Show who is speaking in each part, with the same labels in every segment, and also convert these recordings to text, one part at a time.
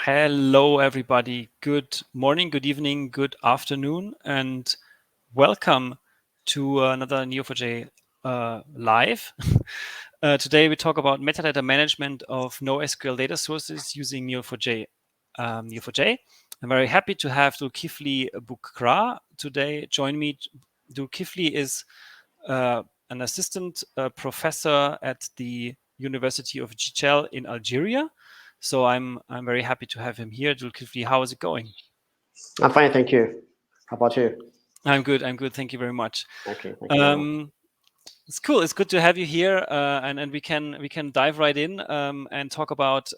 Speaker 1: Hello, everybody. Good morning, good evening, good afternoon, and welcome to another Neo4j live. Today we talk about metadata management of NoSQL data sources using Neo4j. Neo4j. I'm very happy to have Doulkifli Boukraa today join me. Doulkifli is an assistant professor at the University of Jijel in Algeria. So I'm very happy to have him here. Doulkifli, how is it going?
Speaker 2: I'm fine, thank you. How about you?
Speaker 1: I'm good. Thank you very much.
Speaker 2: Okay, thank you very much.
Speaker 1: It's cool. It's good to have you here, and we can dive right in and talk about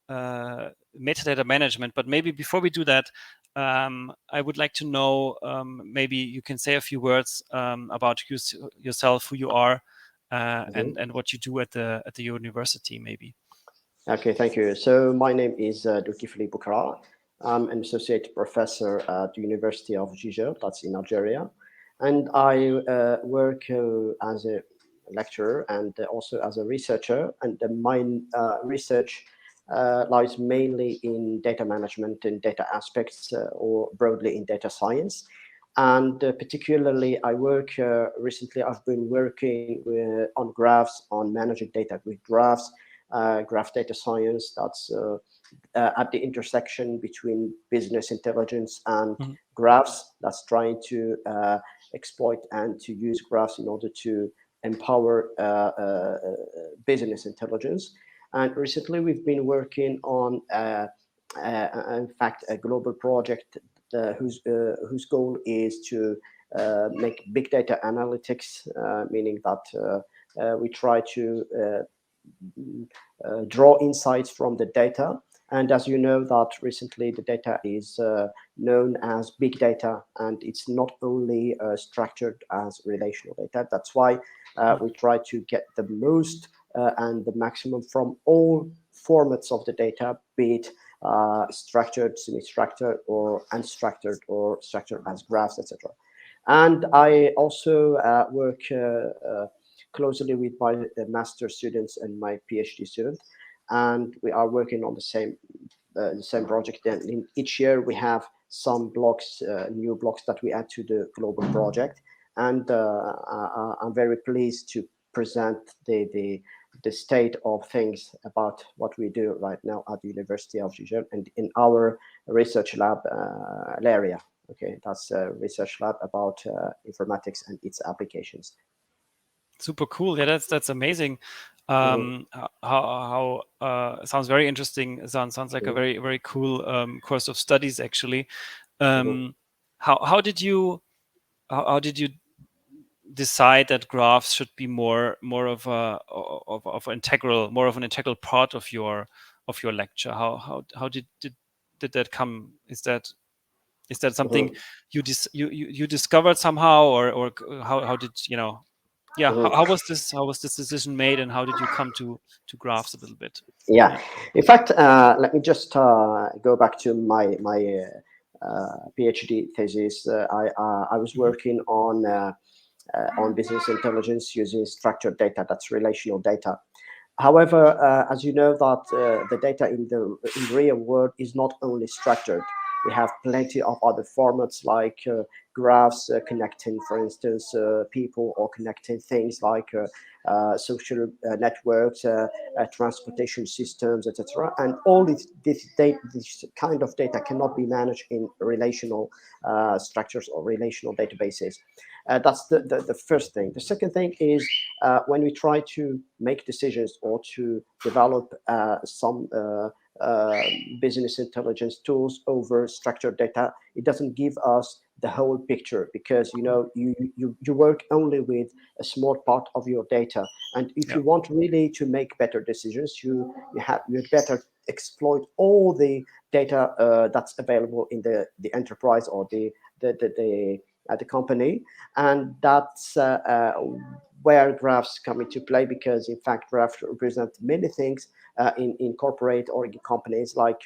Speaker 1: metadata management. But maybe before we do that, I would like to know, maybe you can say a few words about yourself, who you are, and what you do at the university, maybe.
Speaker 2: Okay, thank you. So my name is Doulkifli Boukraa. I'm an associate professor at the University of Jijel, that's in Algeria. And I work as a lecturer and also as a researcher. And my research lies mainly in data management and data aspects, or broadly in data science. And particularly, I work recently, I've been working on graphs, on managing data with graphs, graph data science. That's at the intersection between business intelligence and graphs. That's trying to exploit and to use graphs in order to empower business intelligence. And recently, we've been working on, in fact, a global project whose goal is to make big data analytics, meaning that we try to draw insights from the data. And as you know, that recently the data is known as big data, and it's not only structured as relational data. That's why we try to get the most and the maximum from all formats of the data, be it structured, semi-structured, or unstructured, or structured as graphs, etc. And I also work closely with my master students and my PhD student, and we are working on the same project. And in each year we have some blocks, new blocks that we add to the global project. And I'm very pleased to present the state of things about what we do right now at the University of Jijel and in our research lab area. Okay, that's a research lab about informatics and its applications.
Speaker 1: Super cool. Yeah, that's amazing. How sounds very interesting. Sounds like a very cool course of studies, actually. How did you decide that graphs should be more of an integral part of your lecture? How did that come? Is that something you discovered somehow, or how did you know? Yeah, how was this decision made, and how did you come to graphs a little bit?
Speaker 2: Yeah, in fact, let me just go back to my PhD thesis. I was working on business intelligence using structured data, that's relational data. However, as you know, that the data in the real world is not only structured. We have plenty of other formats like graphs connecting, for instance, people, or connecting things like social networks, transportation systems, etc. And all this kind of data cannot be managed in relational structures or relational databases. That's the first thing. The second thing is when we try to make decisions or to develop some business intelligence tools over structured data, it doesn't give us the whole picture, because you work only with a small part of your data. And if you want really to make better decisions, you better exploit all the data that's available in the enterprise or the company. And that's where graphs come into play, because in fact graphs represent many things in corporate or in companies, like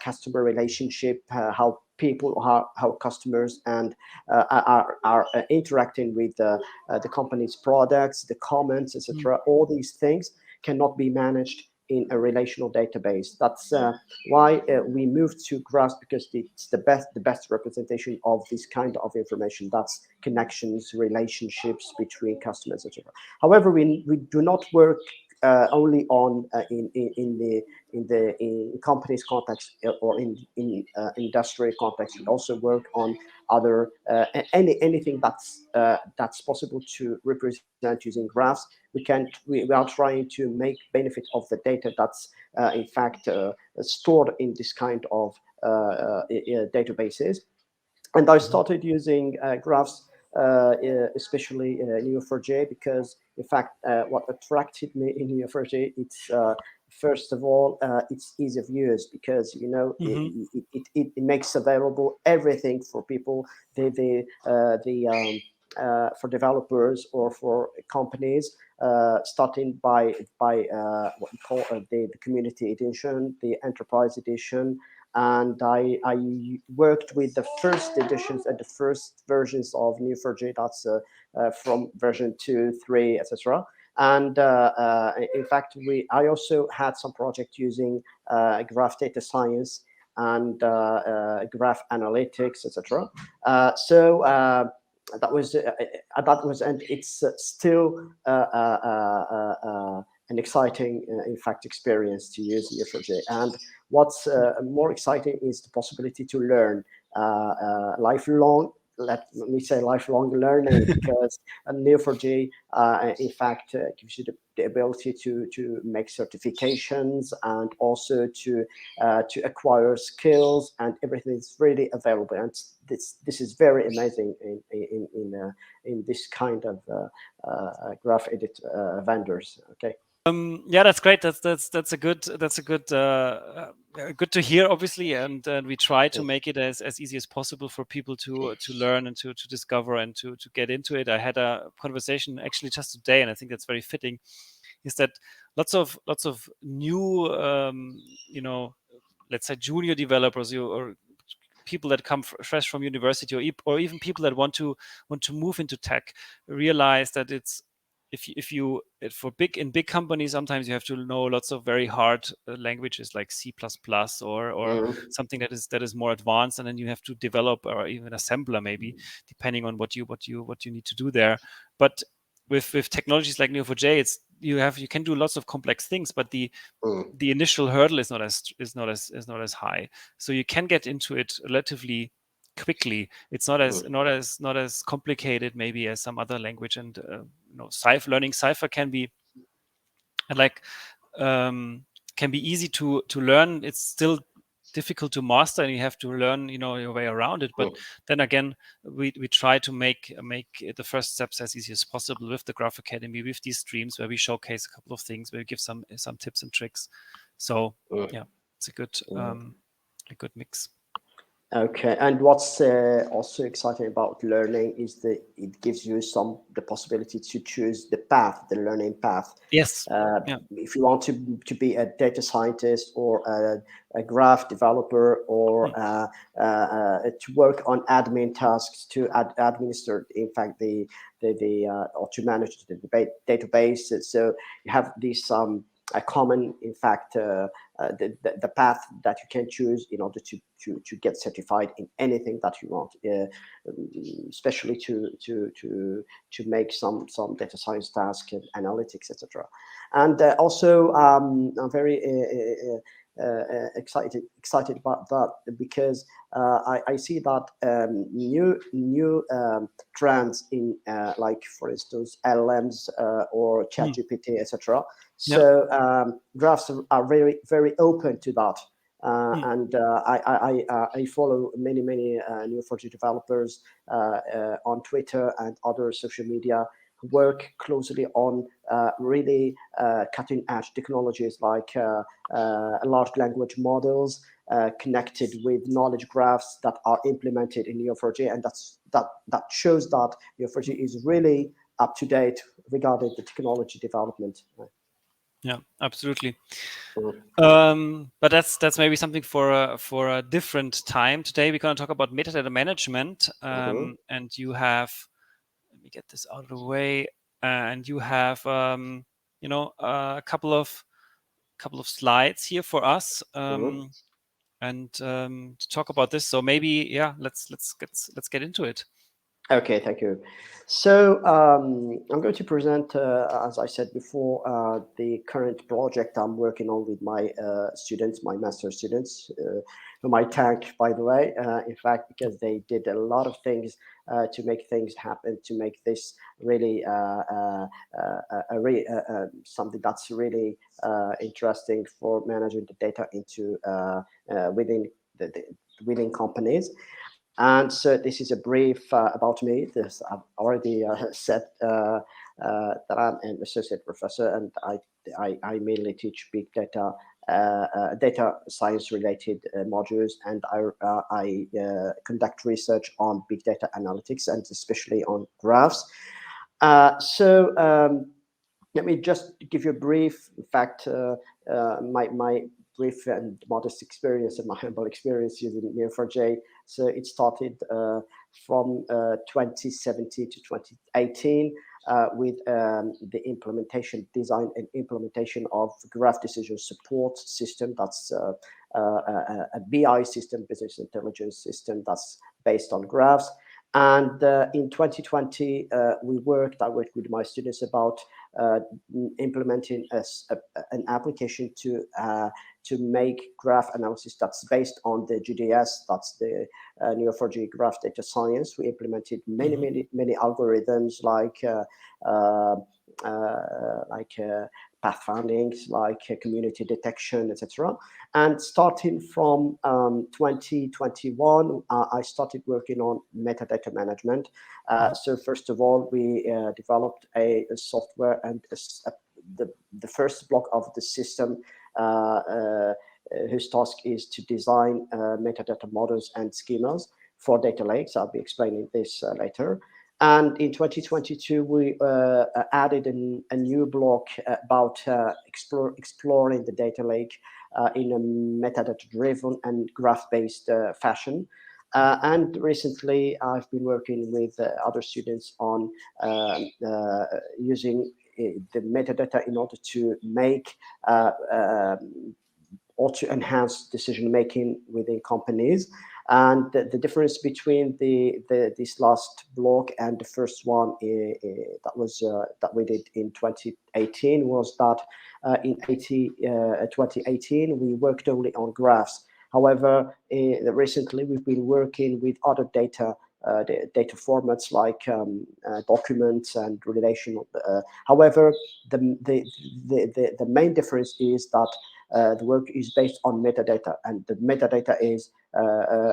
Speaker 2: customer relationship, how people, how customers and are interacting with the company's products, the comments, etc. All these things cannot be managed in a relational database. That's why we moved to graphs, because it's the best representation of this kind of information. That's connections, relationships between customers, etc. However, we do not work only on in companies context or in industrial context. We also work on other anything that's possible to represent using graphs. We are trying to make benefit of the data that's in fact stored in this kind of databases. And I started using graphs, especially Neo4j, because in fact what attracted me in Neo4j, it's first of all it's ease of use, because it makes available everything for people, for developers or for companies, starting by what we call the community edition, the enterprise edition. And I worked with the first editions and the first versions of Neo4j. That's from version 2, 3, etc. And in fact, I also had some project using graph data science and graph analytics, etc. And it's still an exciting, in fact, experience to use Neo4j. And what's more exciting is the possibility to learn lifelong. Let me say lifelong learning, because Neo4j, in fact, gives you the ability to make certifications, and also to acquire skills, and everything is really available. And this is very amazing in this kind of graph edit vendors. Okay.
Speaker 1: Yeah, that's great. That's a good good to hear, obviously, and we try to make it as easy as possible for people to learn and to discover and to get into it. I had a conversation actually just today, and I think that's very fitting. Is that lots of new let's say junior developers or people that come fresh from university, or even people that want to move into tech, realize that it's for big companies, sometimes you have to know lots of very hard languages like C++ or something that is more advanced, and then you have to develop, or even assembler maybe, depending on what you need to do there. But with technologies like Neo4j, you can do lots of complex things, but the initial hurdle is not as high, so you can get into it relatively quickly. It's not as complicated maybe as some other language. And learning Cypher can be like can be easy to learn. It's still difficult to master, and you have to learn your way around it. But then again, we try to make the first steps as easy as possible with the Graph Academy, with these streams where we showcase a couple of things, where we give some tips and tricks. So yeah, it's a good mix.
Speaker 2: Okay, and what's also exciting about learning is that it gives you the possibility to choose the learning path.
Speaker 1: Yes.
Speaker 2: If you want to be a data scientist, or a graph developer, or to work on admin tasks, to administer, in fact, or to manage the database. So you have this a common, in fact, the path that you can choose in order to get certified in anything that you want, especially to make some data science tasks and analytics, etc. And also, I'm very excited about that, because I see that new trends in like, for instance, LLMs or ChatGPT, etc. So graphs are very, very open to that. And I follow many Neo4j developers on Twitter and other social media, who work closely on really cutting edge technologies like large language models connected with knowledge graphs that are implemented in Neo4j, and that shows that Neo4j is really up to date regarding the technology development.
Speaker 1: Yeah, absolutely. But that's maybe something for a different time. Today we're going to talk about metadata management, and you have, let me get this out of the way, and you have a couple of couple of slides here for us.
Speaker 2: Mhm.
Speaker 1: And to talk about this. So maybe, yeah, let's get into it.
Speaker 2: Okay, thank you. So I'm going to present, as I said before, the current project I'm working on with my students, my master students, whom I thank, by the way, in fact, because they did a lot of things to make things happen, to make this really something that's really interesting for managing the data into within the within companies. And so this is a brief about me. This I've already said that I'm an associate professor, and I mainly teach big data, data science related modules, and I conduct research on big data analytics and especially on graphs. Let me just give you a brief, in fact, my brief and modest experience and my humble experience using Neo4j. So it started from 2017 to 2018 with the implementation, design and implementation of graph decision support system. That's a BI system, business intelligence system that's based on graphs. And in 2020, I worked with my students about uh, implementing an application to make graph analysis that's based on the GDS, that's the Neo4j graph data science. We implemented
Speaker 1: Mm-hmm.
Speaker 2: many algorithms uh, like path findings, like community detection, etc. And starting from 2021, I started working on metadata management. So first of all, we developed a software and the first block of the system whose task is to design metadata models and schemas for data lakes. I'll be explaining this later. And in 2022, we added a new block about exploring the data lake in a metadata-driven and graph-based fashion. And recently, I've been working with other students on using the metadata in order to make or to enhance decision making within companies. And the difference between this last block and the first one that we did in 2018 was that in 2018 we worked only on graphs. However, recently we've been working with other data formats like documents and relational. However, the main difference is that the work is based on metadata, and the metadata is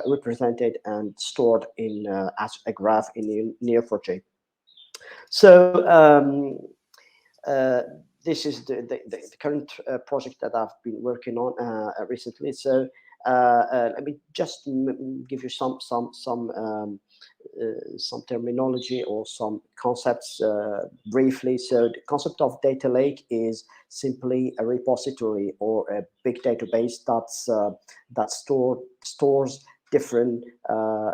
Speaker 2: represented and stored in as a graph in Neo4j. So uh, this is the current project that I've been working on recently. So let me just give you some terminology or some concepts briefly. So the concept of data lake is simply a repository or a big database that stores different.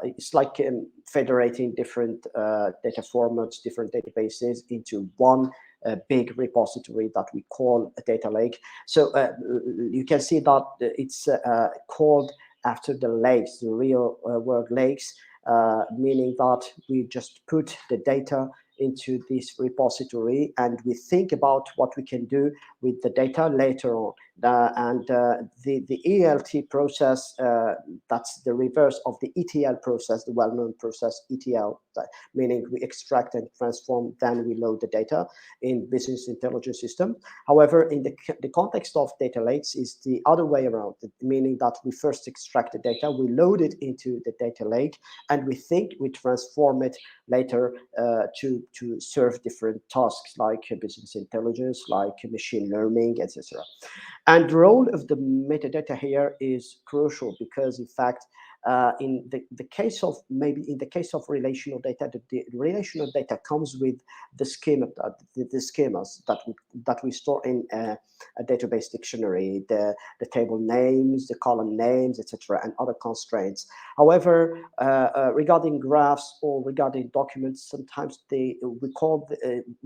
Speaker 2: It's like federating different data formats, different databases into one big repository that we call a data lake. So you can see that it's called after the lakes, the real world lakes, meaning that we just put the data into this repository and we think about what we can do with the data later on. The ELT process, that's the reverse of the ETL process, the well-known process ETL, meaning we extract and transform, then we load the data in business intelligence system. However, in the context of data lakes is the other way around, meaning that we first extract the data, we load it into the data lake, and we transform it later to serve different tasks like business intelligence, like machine learning, etc. And the role of the metadata here is crucial because, in fact, in the case of maybe in the case of relational data, the relational data comes with the schema, the schemas that we store in a database dictionary, the table names, the column names, etc., and other constraints. However, regarding graphs or regarding documents, sometimes we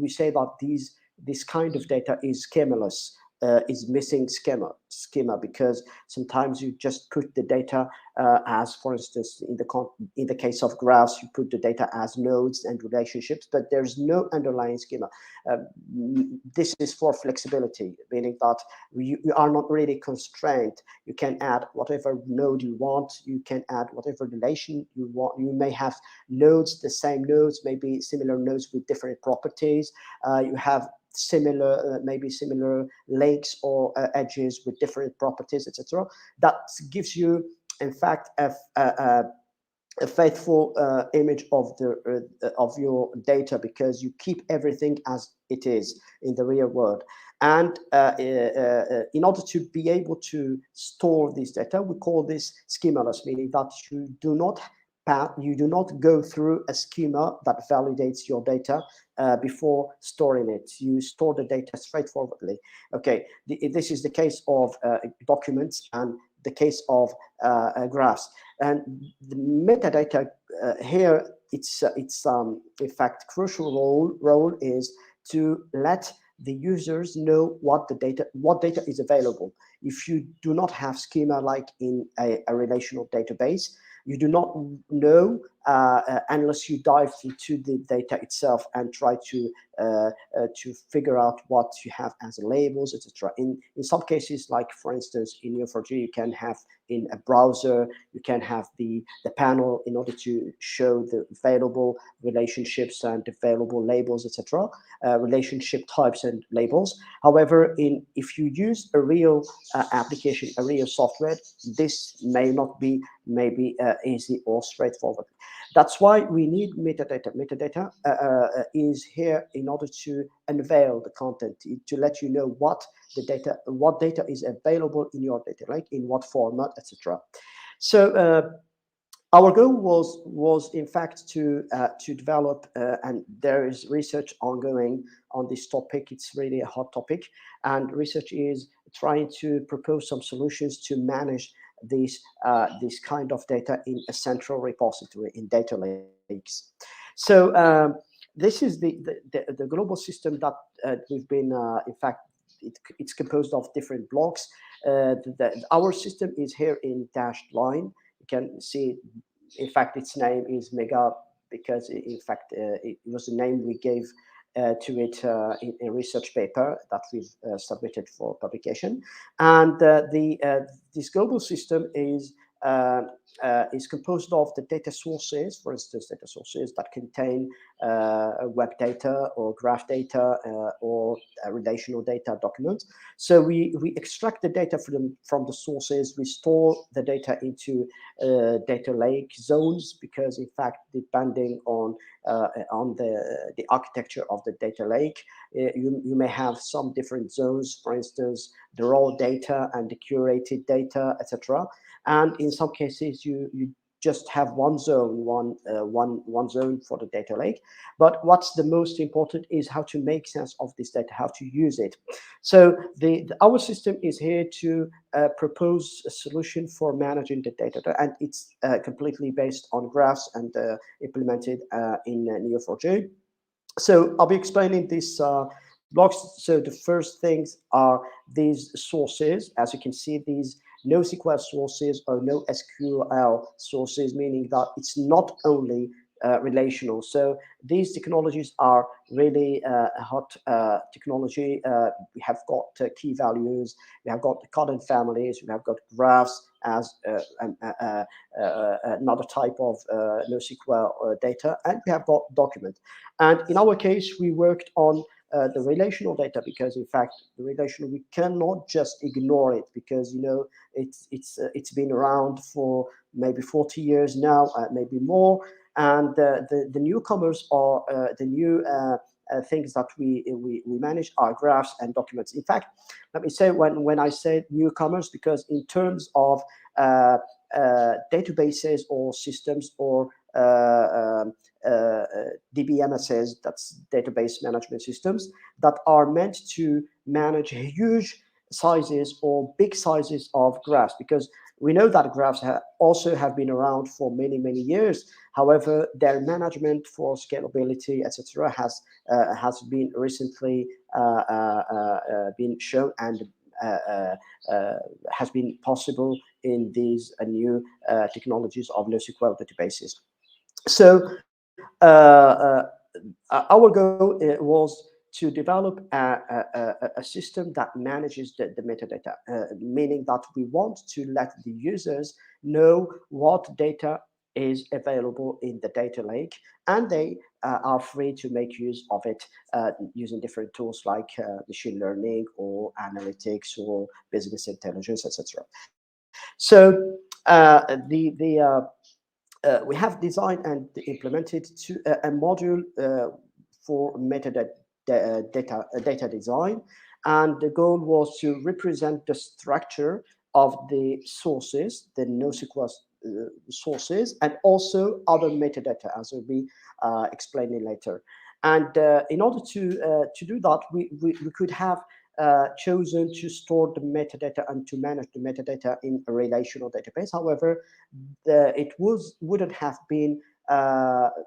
Speaker 2: say that this kind of data is schemaless, is missing schema, because sometimes you just put the data as, for instance, in the case of graphs, you put the data as nodes and relationships, but there's no underlying schema. This is for flexibility, meaning that you are not really constrained. You can add whatever node you want. You can add whatever relation you want. You may have nodes, the same nodes, maybe similar nodes with different properties. You have similar, maybe similar links or edges with different properties, etc. That gives you, in fact, a faithful image of your data, because you keep everything as it is in the real world. And in order to be able to store this data, we call this schemaless, meaning that you do not go through a schema that validates your data before storing it. You store the data straightforwardly. Okay, this is the case of documents and the case of graphs. And the metadata here, it's in fact crucial role is to let the users know what data is available. If you do not have schema like in a relational database, you do not know unless you dive into the data itself and try to figure out what you have as labels, etc. In some cases, like for instance in Neo4j, you can have in a browser, you can have the panel in order to show the available relationships and available labels, etc. Relationship types and labels. However, if you use a real application, a real software, this may not be maybe easy or straightforward. That's why we need metadata. Metadata is here in order to unveil the content, to let you know what data is available in your data lake, in what format, etc. So our goal was in fact to develop, and there is research ongoing on this topic. It's really a hot topic, and research is trying to propose some solutions to manage this kind of data in a central repository, in data lakes. So this is the global system that we've been in fact it's composed of different blocks. Our system is here in dashed line. You can see, in fact, its name is Mega because, in fact, it was the name we gave to it in a research paper that we've submitted for publication. And this global system is composed of the data sources, for instance, data sources that contain web data or graph data or relational data documents. So we extract the data from the sources, we store the data into data lake zones, because in fact, depending on the architecture of the data lake, you may have some different zones, for instance, the raw data and the curated data, etc. And in some cases, you just have one zone, one zone for the data lake. But what's the most important is how to make sense of this data, how to use it. So our system is here to propose a solution for managing the data, and it's completely based on graphs and implemented in Neo4j. So I'll be explaining these blocks. So the first things are these sources. As you can see, these NoSQL sources or NoSQL sources, meaning that it's not only relational. So these technologies are really hot technology. We have got key values. We have got the column families. We have got graphs as another type of NoSQL data, and we have got document. And in our case, we worked on the relational data, because in fact the relational, we cannot just ignore it, because it's been around for maybe 40 years now, maybe more. And the newcomers are the new things that we manage are graphs and documents. In fact, let me say when I say newcomers, because in terms of databases or systems or DBMSs, that's database management systems, that are meant to manage huge sizes or big sizes of graphs, because we know that graphs also have been around for many, many years. However, their management for scalability, etc., has been recently been shown, and uh, uh, uh, has been possible in these new technologies of NoSQL databases. So our goal was to develop a system that manages the metadata, meaning that we want to let the users know what data is available in the data lake, and they are free to make use of it using different tools like machine learning or analytics or business intelligence, etc. So we have designed and implemented a module for metadata data design, and the goal was to represent the structure of the sources, the NoSQL sources, and also other metadata, as will be explaining later. And in order to do that, we could have chosen to store the metadata and to manage the metadata in a relational database. However, wouldn't have been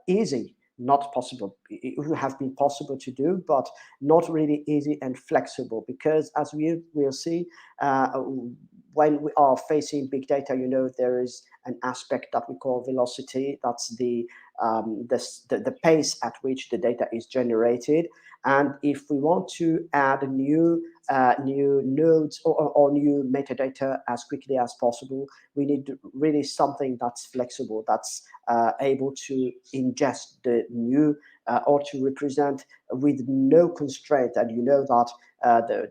Speaker 2: easy, not possible. It would have been possible to do, but not really easy and flexible, because as we will see, when we are facing big data, there is an aspect that we call velocity. That's the pace at which the data is generated. And if we want to add new nodes or new metadata as quickly as possible, we need really something that's flexible, that's able to ingest the new or to represent with no constraint. And you know that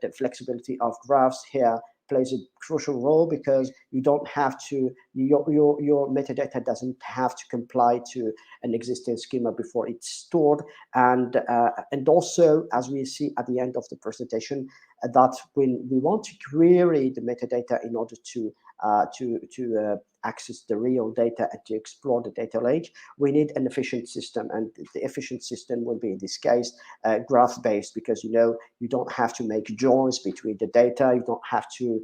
Speaker 2: the flexibility of graphs here plays a crucial role, because you don't have to, your metadata doesn't have to comply to an existing schema before it's stored. And also, as we see at the end of the presentation, that when we want to query the metadata in order to access the real data and to explore the data lake, we need an efficient system. And the efficient system will be, in this case, graph-based, because you don't have to make joins between the data. You don't have to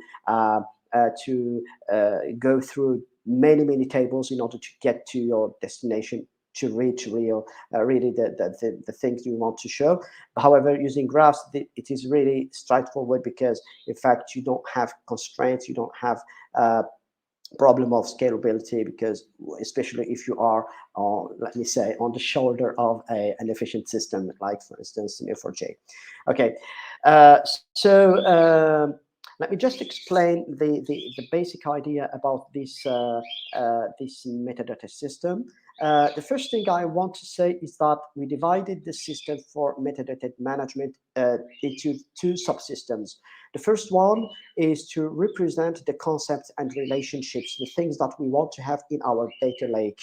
Speaker 2: go through many tables in order to get to your destination, to reach really the things you want to show. However, using graphs, it is really straightforward, because in fact you don't have constraints, you don't have problem of scalability, because especially if you are, let me say, on the shoulder of an efficient system, like for instance Neo4j. Okay, let me just explain the basic idea about this metadata system. The first thing I want to say is that we divided the system for metadata management into two subsystems. The first one is to represent the concepts and relationships, the things that we want to have in our data lake.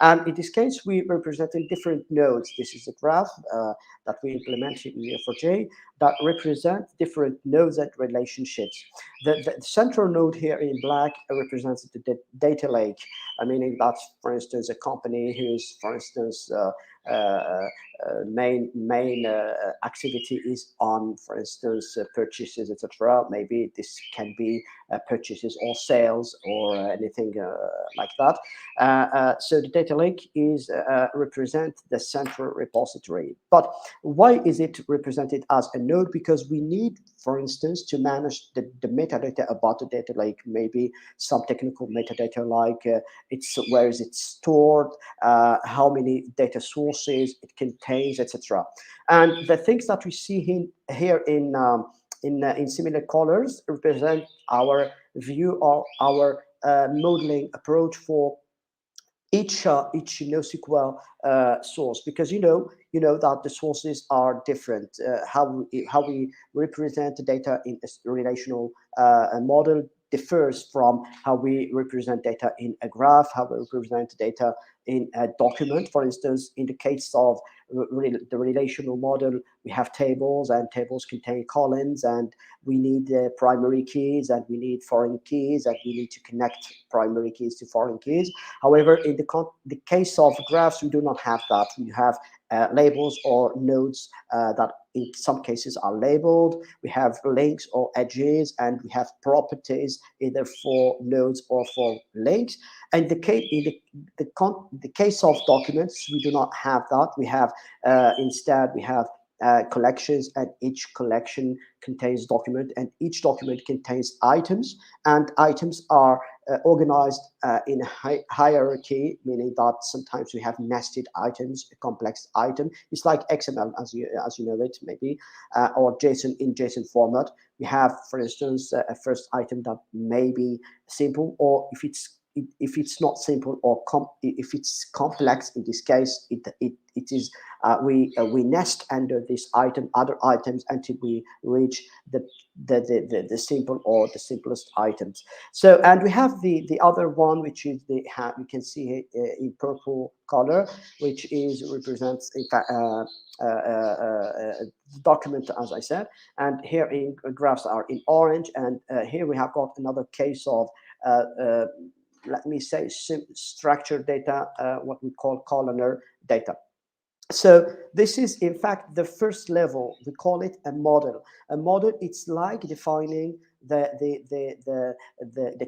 Speaker 2: And in this case, we represented different nodes. This is a graph that we implemented in Neo4j that represent different nodes and relationships. The central node here in black represents the data lake, meaning that, for instance, a company whose, for instance, main activity is on, for instance, purchases, etc. Maybe this can be purchases or sales or anything like that. So the data lake is represent the central repository. But why is it represented as a node? Because we need, for instance, to manage the metadata about the data lake, maybe some technical metadata like where is it stored, how many data sources it contains, etc. And the things that we see here in similar colors represent our view or our modeling approach for each NoSQL source, because you know that the sources are different. How we represent the data in a relational model differs from how we represent data in a graph, how we represent data in a document. For instance, in the case of the relational model, we have tables, and tables contain columns, and we need primary keys, and we need foreign keys, and we need to connect primary keys to foreign keys. However, in the case of graphs, we do not have that. We have labels or nodes that in some cases are labeled. We have links or edges, and we have properties either for nodes or for links. And the case of documents, we do not have that. We have instead we have collections, and each collection contains document, and each document contains items, and items are organized in hierarchy, meaning that sometimes we have nested items, a complex item. It's like XML as you know it, maybe, or JSON in JSON format. We have, for instance, a first item that may be simple, or if it's not simple, or if it's complex, in this case it is we nest under this item other items until we reach the simple or the simplest items. So, and we have the other one, which is you can see in purple color, which is represents in fact document, as I said, and here in graphs are in orange, and here we have got another case of let me say structured data, what we call columnar data. So this is in fact the first level. We call it a model. A model, it's like defining the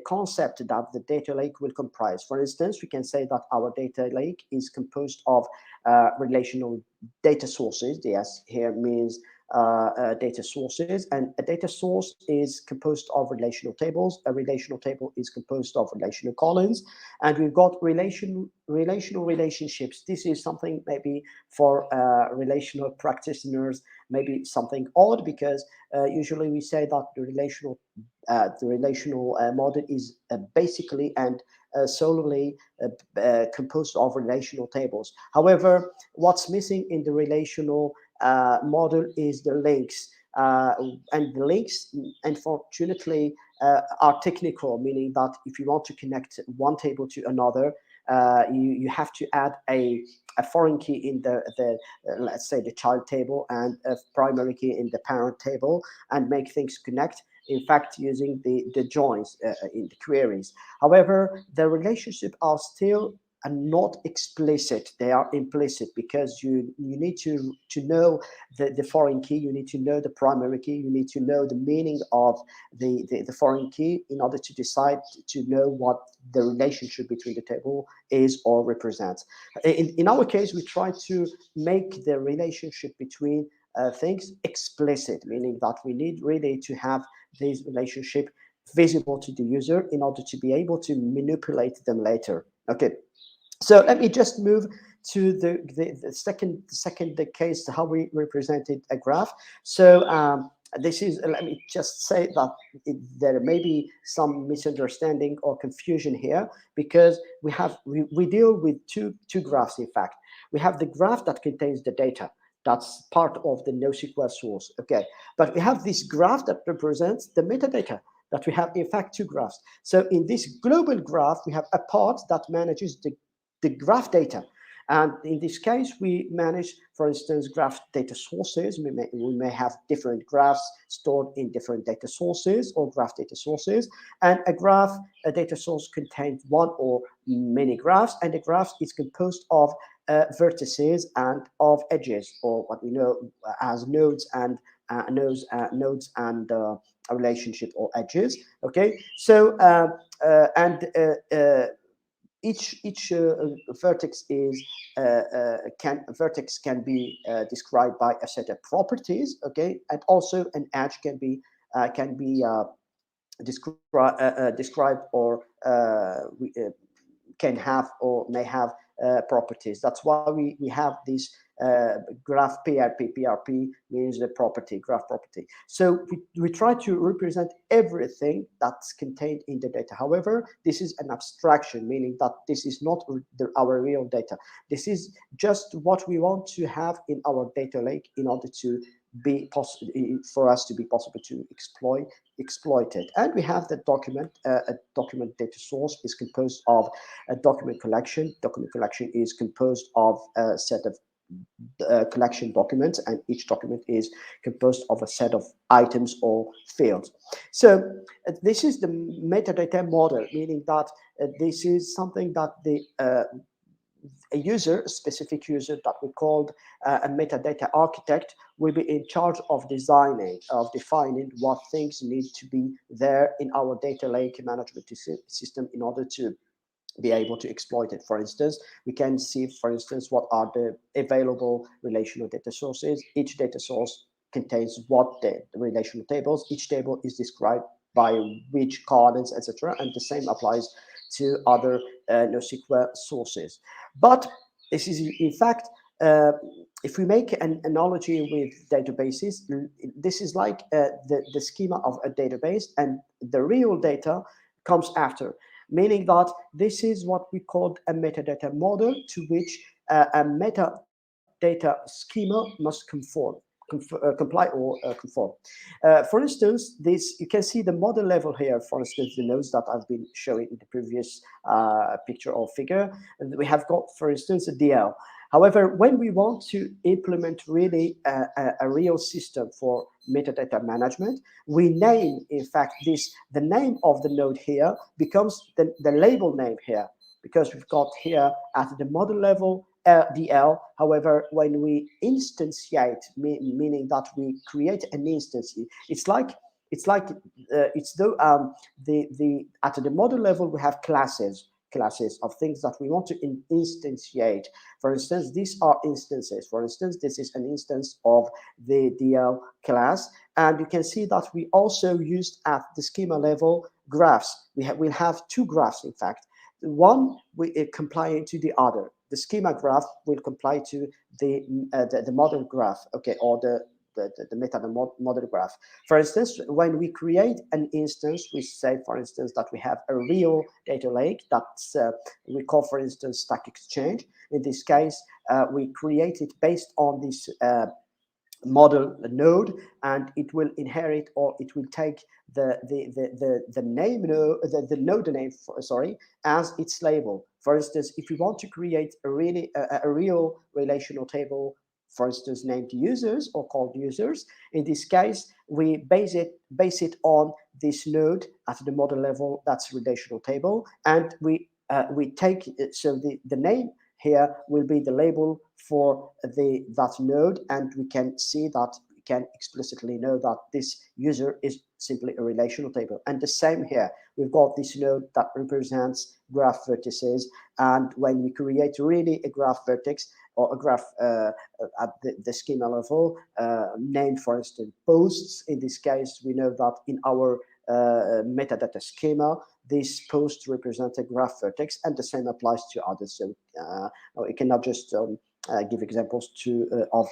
Speaker 2: concept that the data lake will comprise. For instance, we can say that our data lake is composed of relational data sources. Yes, here means data sources, and a data source is composed of relational tables. A relational table is composed of relational columns, and we've got relational relationships. This is something maybe for relational practitioners, maybe something odd, because usually we say that the relational model is basically and solely composed of relational tables. However, what's missing in the relational model is the links, and the links, unfortunately, are technical, meaning that if you want to connect one table to another, you have to add a foreign key in the let's say the child table, and a primary key in the parent table, and make things connect, in fact, using the joins in the queries. However, the relationships are still not explicit, they are implicit, because you need to know the foreign key, you need to know the primary key, you need to know the meaning of the foreign key in order to decide to know what the relationship between the table is or represents. In our case, we try to make the relationship between things explicit, meaning that we need really to have this relationship visible to the user in order to be able to manipulate them later. Okay, so let me just move to the second case, how we represented a graph. So this is, let me just say that there may be some misunderstanding or confusion here, because we deal with two graphs. In fact, we have the graph that contains the data, that's part of the NoSQL source. Okay, but we have this graph that represents the metadata, that we have in fact two graphs. So in this global graph, we have a part that manages the graph data. And in this case, we manage, for instance, graph data sources. We may have different graphs stored in different data sources or graph data sources. And a data source contains one or many graphs, and the graph is composed of vertices and of edges, or what we know as nodes and a relationship or edges. Okay, so each vertex can be described by a set of properties. Okay, and also an edge can be described or can have or may have properties. That's why we have this graph PRP. PRP means the property, graph property. So we try to represent everything that's contained in the data. However, this is an abstraction, meaning that this is not our real data. This is just what we want to have in our data lake in order to be possible for us to be possible to exploit it. And we have the document. A document data source is composed of a document collection. Document collection is composed of a set of collection documents, and each document is composed of a set of items or fields. So this is the metadata model, meaning that this is something that a user, a specific user that we called a metadata architect, will be in charge of defining what things need to be there in our data lake management system in order to be able to exploit it. For instance, we can see, for instance, what are the available relational data sources. Each data source contains what the relational tables. Each table is described by which columns, etc. And the same applies to other NoSQL sources. But this is, in fact, uh, if we make an analogy with databases, this is like the schema of a database, and the real data comes after, meaning that this is what we call a metadata model to which a metadata schema must comply or conform. For instance, this, you can see the model level here. For instance, the nodes that I've been showing in the previous picture or figure. And we have got, for instance, a DL. However, when we want to implement really a real system for metadata management, we name, in fact, the name of the node here becomes the label name here, because we've got here at the model level DL. However, when we instantiate, meaning that we create an instance, it's though the at the model level we have classes of things that we want to instantiate. For instance, these are instances. For instance, this is an instance of the DL class, and you can see that we also used at the schema level graphs. We'll have two graphs, in fact. One will comply to the other. The schema graph will comply to the model graph, okay, or the metadata model graph. For instance, when we create an instance, we say, for instance, that we have a real data lake that's we call, for instance, StackExchange. In this case, we create it based on this model node, and it will inherit, or it will take the name node, the node name, sorry, as its label. For instance, if we want to create a real relational table, for instance, named users or called users, in this case we base it on this node at the model level, that's relational table, and we take it, so the name here will be the label for that node, and we can see that, we can explicitly know that this user is simply a relational table. And the same here, we've got this node that represents graph vertices, and when we create really a graph vertex or a graph at the schema level, named, for instance, posts, in this case we know that in our metadata schema, this post represents a graph vertex, and the same applies to others. So we cannot just give examples of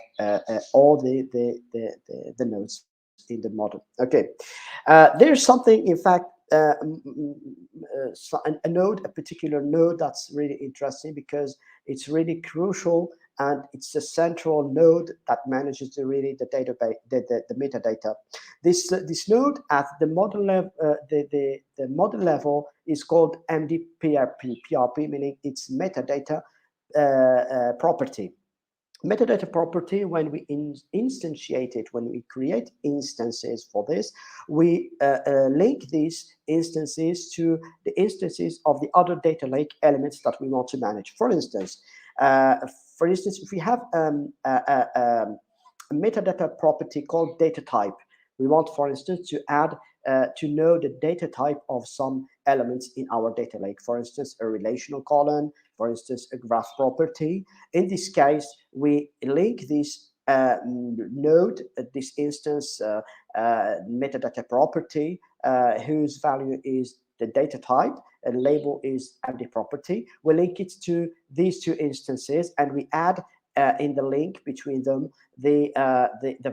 Speaker 2: all the nodes in the model. Okay, there's something, in fact, a particular node that's really interesting, because it's really crucial, and it's a central node that manages the database, the metadata. This node at the model level, the model level is called MDPRP. PRP meaning it's metadata property. Metadata property, when we instantiate it, when we create instances for this, we link these instances to the instances of the other data lake elements that we want to manage. For instance, if we have a metadata property called data type, we want, for instance, to add to know the data type of some elements in our data lake. For instance, a relational column, for instance, a graph property. In this case, we link this node, this instance metadata property, whose value is the data type, and label is empty property. We link it to these two instances, and we add in the link between them the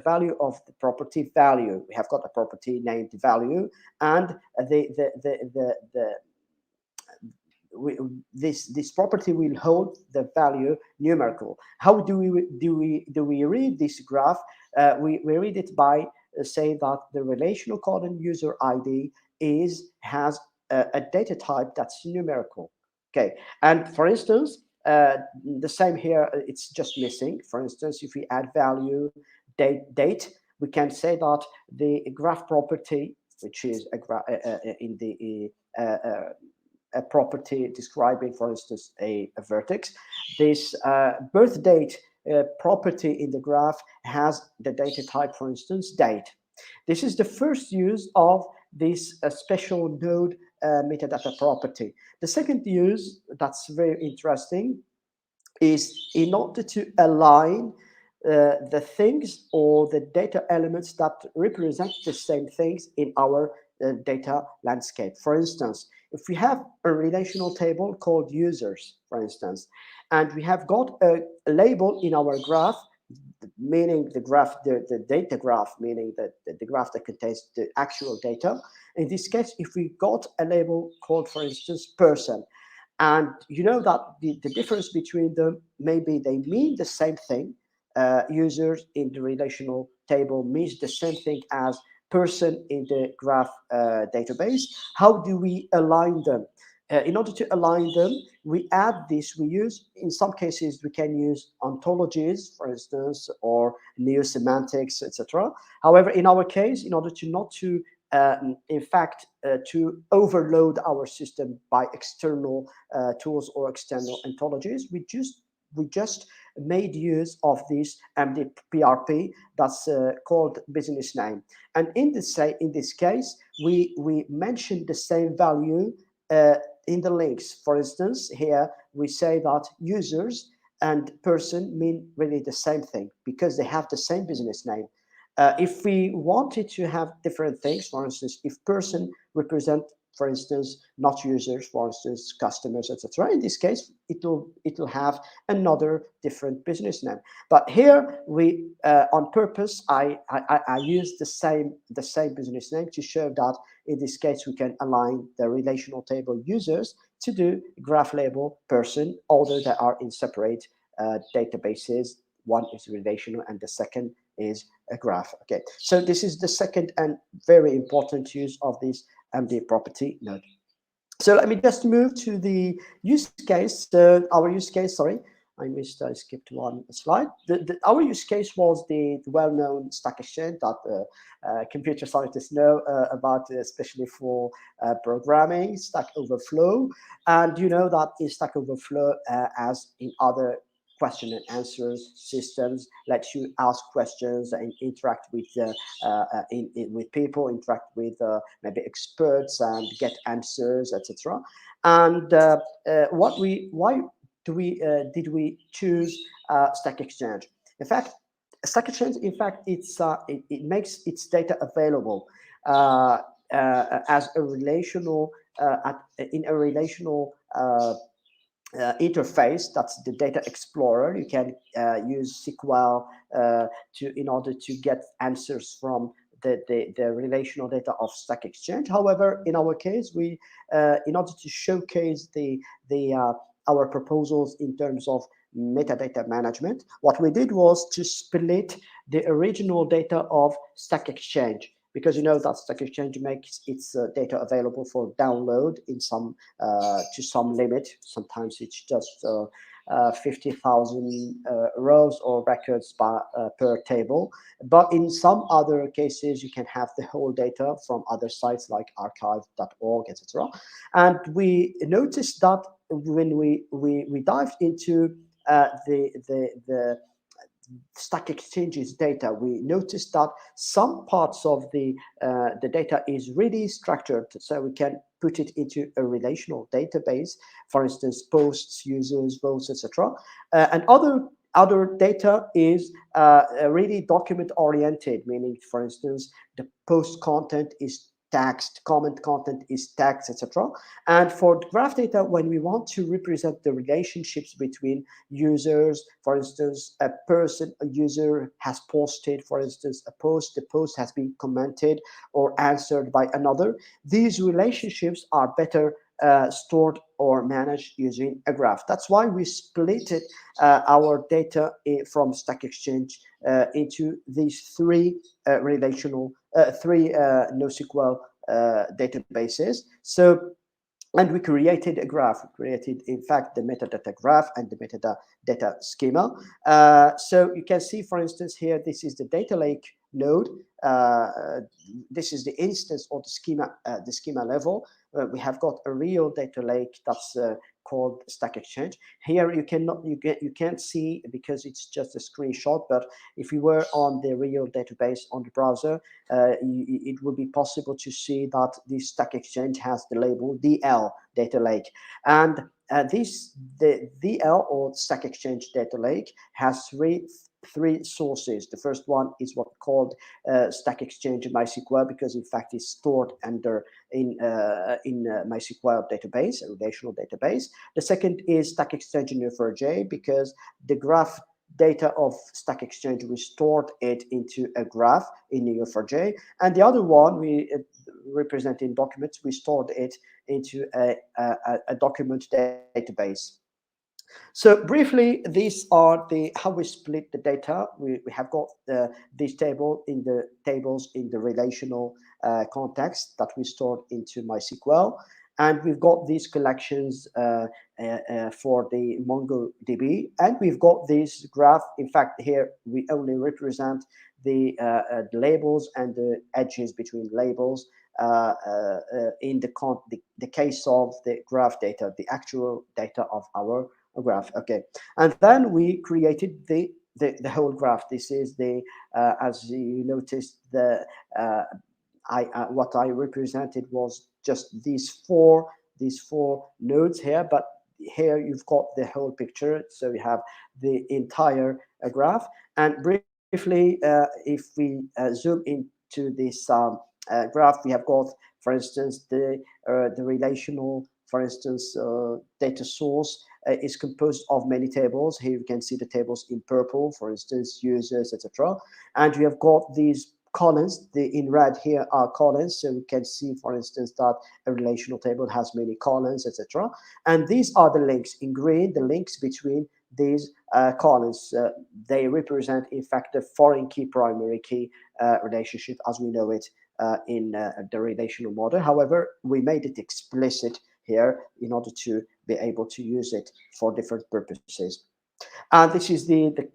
Speaker 2: value of the property value. We have got a property named value, and this property will hold the value numerical. How do we read this graph? We read it by saying that the relational column user ID has a data type that's numerical. Okay, and for instance, the same here, it's just missing. For instance, if we add value date, we can say that the graph property, which is a graph in the a property describing, for instance, a vertex. This birth date property in the graph has the data type, for instance, date. This is the first use of this special node metadata property. The second use that's very interesting is in order to align the things or the data elements that represent the same things in our data landscape. For instance, if we have a relational table called users, for instance, and we have got a label in our graph, meaning the graph, the data graph, meaning the graph that contains the actual data. In this case, if we got a label called, for instance, person, and you know that the difference between them, maybe they mean the same thing. Users in the relational table means the same thing as person in the graph database. How do we align them? In order to align them, we add this. We use, in some cases, we can use ontologies, for instance, or neo-semantics, etc. However, in our case, in order to not to in fact, to overload our system by external tools or external ontologies, we just made use of this MDPRP that's called business name. And in this case, we mentioned the same value in the links. For instance, here we say that users and person mean really the same thing because they have the same business name. If we wanted to have different things, for instance, if person represent, for instance, not users, for instance, customers, etc. In this case, it'll have another different business name. But here we, on purpose, I use the same business name to show that in this case we can align the relational table users to the graph label person, although they are in separate databases. One is relational and the second is a graph. Okay, so this is the second and very important use of this MD property node. So let me just move to the use case. Our use case, sorry, I skipped one slide. Our use case was the well-known StackExchange that computer scientists know about, especially for programming, Stack Overflow. And you know that in Stack Overflow, as in other question and answers systems, lets you ask questions and interact with with people, interact with maybe experts and get answers, etc. And why did we choose StackExchange? In fact, StackExchange, in fact, it makes its data available as a relational in a relational interface. That's the data explorer. You can use SQL in order to get answers from the relational data of StackExchange. However, in our case, we in order to showcase our proposals in terms of metadata management, what we did was to split the original data of StackExchange, because you know that StackExchange makes its data available for download in some to some limit. Sometimes it's just 50,000 rows or records per table. But in some other cases, you can have the whole data from other sites like archive.org, etc. And we noticed that when we dived into the StackExchange's data, we noticed that some parts of the data is really structured, so we can put it into a relational database, for instance, posts, users, votes, etc. And other data is really document oriented, meaning, for instance, the post content is text, comment content is text, etc. And for graph data, when we want to represent the relationships between users, for instance, a user has posted, for instance, a post, the post has been commented or answered by another, these relationships are better stored or managed using a graph. That's why we split our data from StackExchange into these three NoSQL databases. So, and we created a graph. We created, in fact, the metadata graph and the metadata schema. So you can see, for instance, here, this is the data lake node. This is the instance or the schema level. We have got a real data lake that's called StackExchange. Here you can't see because it's just a screenshot. But if you were on the real database on the browser, it would be possible to see that this StackExchange has the label DL data lake, and the DL or StackExchange data lake has three sources. The first one is what we called StackExchange and MySQL, because in fact it's stored under in MySQL database, a relational database. The second is StackExchange and Neo4j, because the graph data of StackExchange, we stored it into a graph in Neo4j, and the other one we represent in documents. We stored it into a document database. So briefly, these are the how we split the data. We have got this tables in the relational context that we stored into MySQL, and we've got these collections for the MongoDB, and we've got this graph. In fact, here we only represent the labels and the edges between labels in the case of the graph data, the actual data of our graph. Okay, and then we created the whole graph. This is the as you noticed, the what I represented was just these four nodes here, but here you've got the whole picture. So you have the entire graph. And briefly, if we zoom into this graph, we have got, for instance, the relational, for instance, data source is composed of many tables. Here you can see the tables in purple, for instance, users, etc. And we have got these columns. The in red here are columns, so we can see, for instance, that a relational table has many columns, etc. And these are the links in green, the links between these columns. They represent, in fact, the foreign key primary key relationship as we know it in the relational model. However, we made it explicit here in order to be able to use it for different purposes. And this is the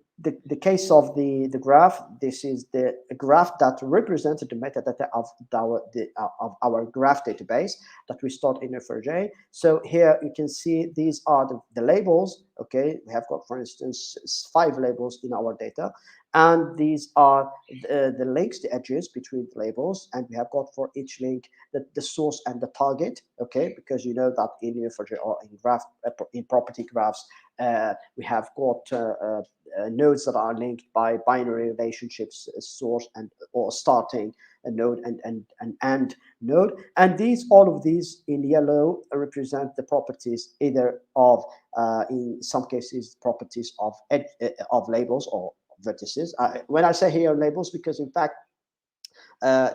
Speaker 2: case of the graph. This is the graph that represents the metadata of our graph database that we stored in Neo4j. So here you can see these are the labels. Okay, we have got, for instance, 5 labels in our data, and these are the links, the edges between the labels, and we have got for each link the source and the target. Okay, because you know that in Neo4j or in property graphs, we have got nodes that are linked by binary relationships, source and or starting a node and an end node. And all of these in yellow represent the properties either of, in some cases, properties of labels or vertices. When I say here labels, because in fact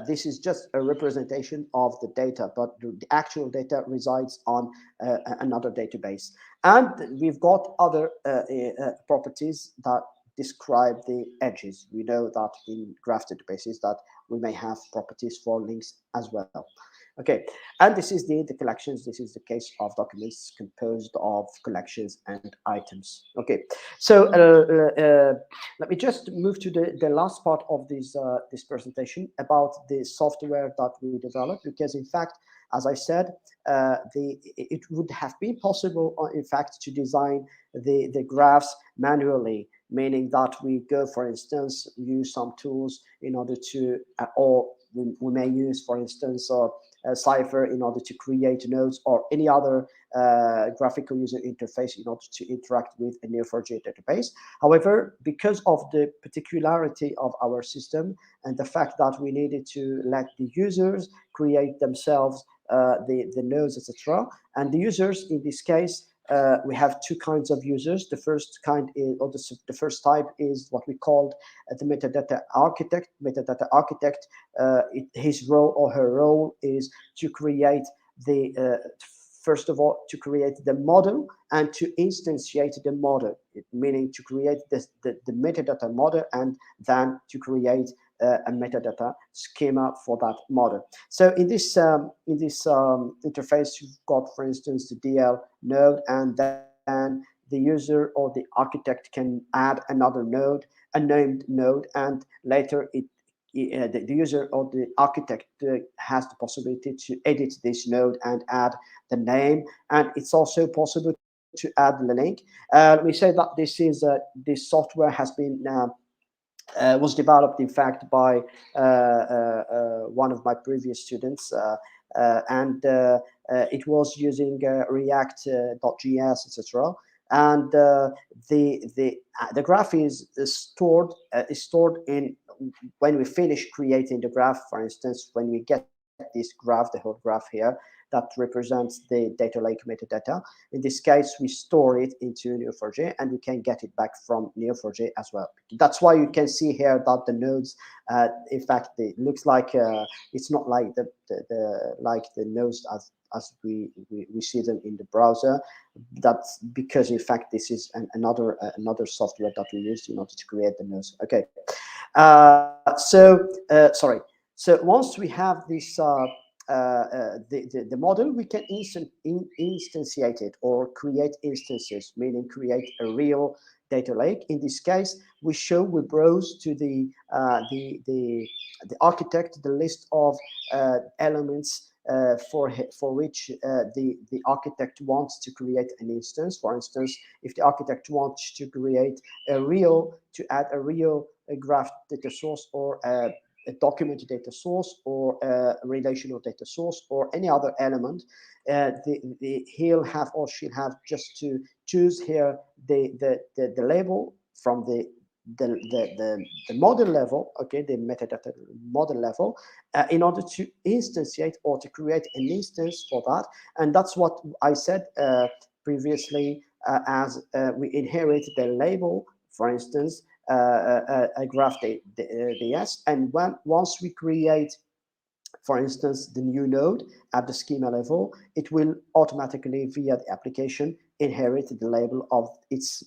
Speaker 2: this is just a representation of the data, but the actual data resides on another database. And we've got other properties that describe the edges. We know that in graph databases that we may have properties for links as well. Okay, and this is the collections. This is the case of documents composed of collections and items. Okay, so let me just move to the last part of this presentation about the software that we developed, because in fact, as I said, it would have been possible, in fact, to design the graphs manually, meaning that we go, for instance, use some tools in order to, or we may use, for instance, Cypher in order to create nodes or any other graphical user interface in order to interact with a Neo4j database. However, because of the particularity of our system and the fact that we needed to let the users create themselves the nodes, etc., and the users in this case, we have 2 kinds of users. The first kind is, or the first type is what we called the metadata architect. Metadata architect, his role or her role is to create first of all, to create the model and to instantiate the model, meaning to create the metadata model and then to create a metadata schema for that model. So in this interface, you've got, for instance, the DL node, and then the user or the architect can add another node, a named node, and later it the user or the architect has the possibility to edit this node and add the name, and it's also possible to add the link. We say that this software has been was developed, in fact, by one of my previous students, and it was using React.js, etc. And the graph is stored in, when we finish creating the graph. For instance, when we get this graph, the whole graph here, that represents the data lake metadata. In this case, we store it into Neo4j, and we can get it back from Neo4j as well. That's why you can see here that the nodes, in fact, it looks like it's not like the nodes as we see them in the browser. That's because, in fact, this is another software that we use in order to create the nodes. Okay, sorry. So once we have this the model, we can instantiate it or create instances, meaning create a real data lake. In this case, we browse to the architect the list of elements for which the architect wants to create an instance. For instance, if the architect wants to create to add a real graph data source, or a document data source, or a relational data source, or any other element, he'll have or she'll have just to choose here the label from the model level, okay, the metadata model level, in order to instantiate or to create an instance for that. And that's what I said previously, as we inherit the label, for instance, a graph DS, and once we create, for instance, the new node at the schema level, it will automatically, via the application, inherit the label of its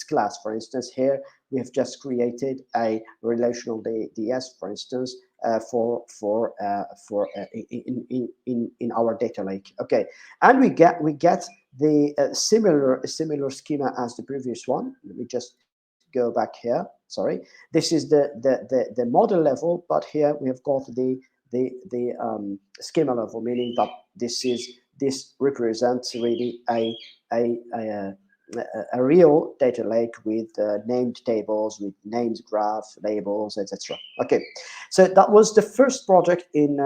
Speaker 2: class. For instance, here we have just created a relational DS, for instance, in our data lake. Okay, and we get the similar schema as the previous one. Let me just go back here. Sorry, this is the model level, but here we have got the schema level, meaning that this represents really a a real data lake with named tables, with named graph labels, etc. Okay, so that was the first project in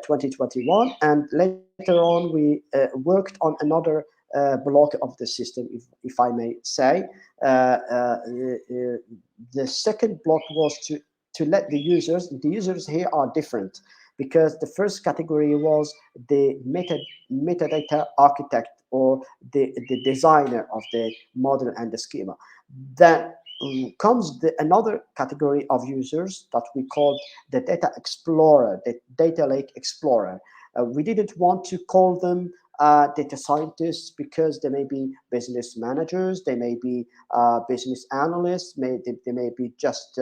Speaker 2: 2021, and later on we worked on another block of the system, if I may say. The second block was to let the users here are different, because the first category was the metadata architect, or the designer of the model and the schema. Then comes another category of users that we called the data explorer, the data lake explorer. We didn't want to call them data scientists, because they may be business managers, they may be business analysts, they may be just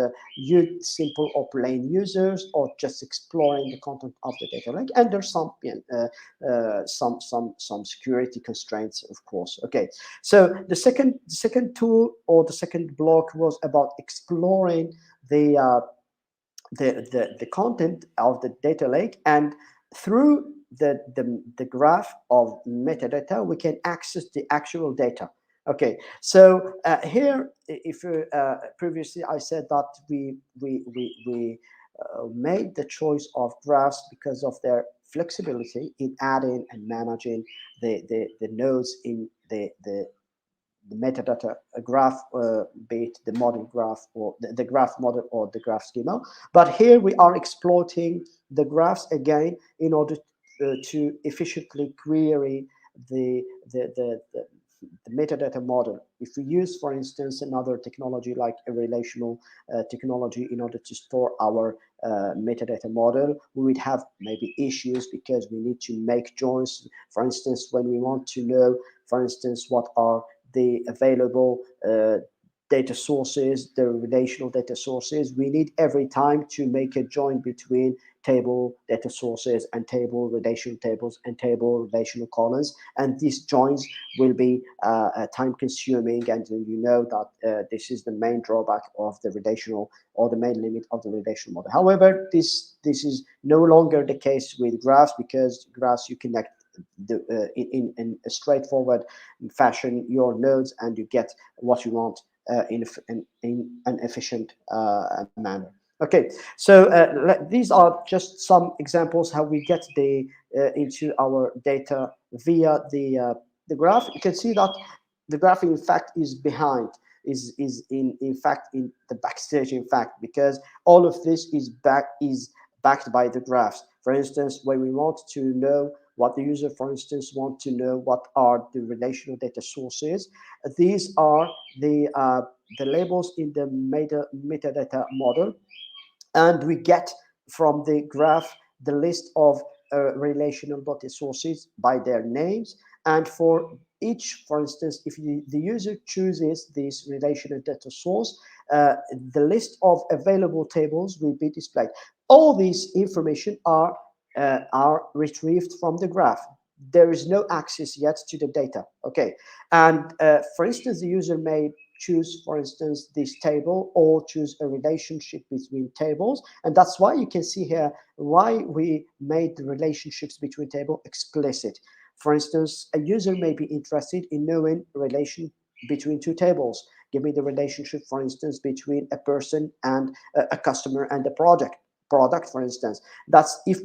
Speaker 2: simple or plain users, or just exploring the content of the data lake. And there's some security constraints, of course. Okay, so the second tool, or the second block, was about exploring the content of the data lake, and through the graph of metadata, we can access the actual data. Okay, so here, if previously I said that we made the choice of graphs because of their flexibility in adding and managing the nodes in the metadata graph, be it the model graph, or the graph model, or the graph schema. But here we are exploiting the graphs again in order to efficiently query the metadata model. If we use, for instance, another technology like a relational technology in order to store our metadata model, we would have maybe issues, because we need to make joins. For instance, when we want to know, for instance, what are the available data sources, the relational data sources. We need every time to make a join between table data sources and table relational tables and table relational columns, and these joins will be time consuming, and you know that this is the main drawback of the relational, or the main limit of the relational model. However, this is no longer the case with graphs, because graphs you connect in a straightforward fashion your nodes, and you get what you want in an efficient manner. Okay, so these are just some examples how we get the into our data via the graph. You can see that the graph in fact is behind, is in fact in the backstage, in fact, because all of this is backed by the graphs. For instance, when we want to know what the user, for instance, want to know what are the relational data sources, these are the labels in the metadata model, and we get from the graph the list of relational data sources by their names. And for each, for instance, if the user chooses this relational data source, the list of available tables will be displayed. All these information are retrieved from the graph. There is no access yet to the data. Okay, and for instance, the user may choose, for instance, this table, or choose a relationship between tables. And that's why you can see here why we made the relationships between tables explicit. For instance, a user may be interested in knowing a relation between two tables. Give me the relationship, for instance, between a person and a customer and a product, for instance. That's if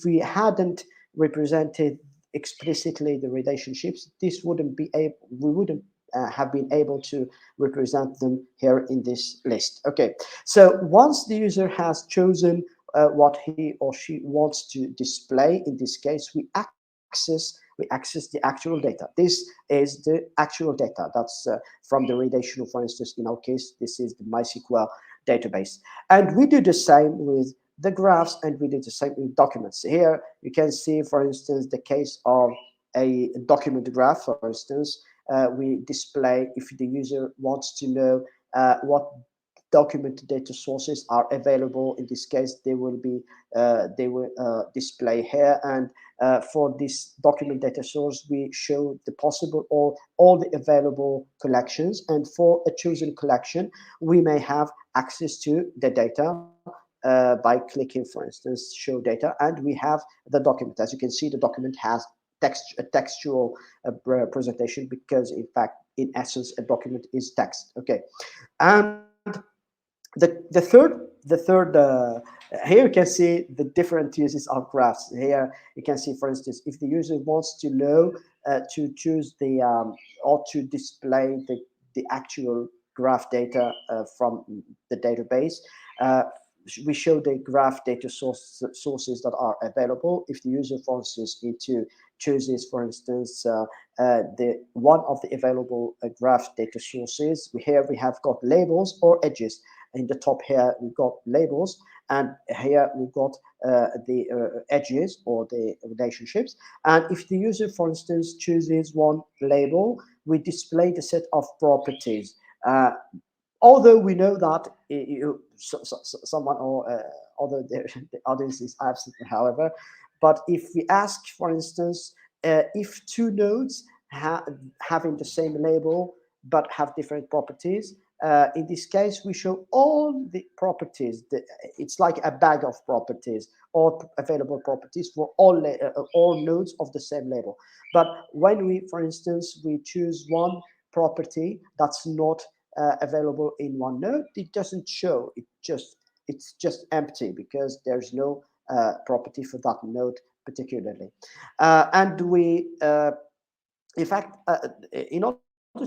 Speaker 2: we hadn't represented explicitly the relationships, this wouldn't be able, we wouldn't have been able to represent them here in this list. Okay, so once the user has chosen what he or she wants to display, in this case, we access the actual data. This is the actual data. That's from the relational, for instance, in our case, this is the MySQL database. And we do the same with the graphs, and we do the same with documents. Here you can see, for instance, the case of a document graph. For instance, we display, if the user wants to know what document data sources are available. In this case, they will display here, and for this document data source, we show the possible or all the available collections, and for a chosen collection, we may have access to the data by clicking, for instance, show data, and we have the document. As you can see, the document has a textual presentation, because in fact, in essence, a document is text. Okay, and the third here you can see the different uses of graphs. Here you can see, for instance, if the user wants to know to choose the or to display the actual graph data from the database, uh, we show the graph data sources that are available. If the user, for instance, chooses, for instance, the one of the available graph data sources, here we have got labels or edges. In the top here we've got labels, and here we've got the edges or the relationships. And if the user, for instance, chooses one label, we display the set of properties. Although we know that someone or although the audience is absent, however, but if we ask, for instance, if two nodes having the same label but have different properties, in this case, we show all the properties. It's like a bag of properties, all available properties for all nodes of the same label. But when we, for instance, we choose one property that's not available in one node, it doesn't show. It's just empty, because there's no property for that node particularly. And we in fact, in order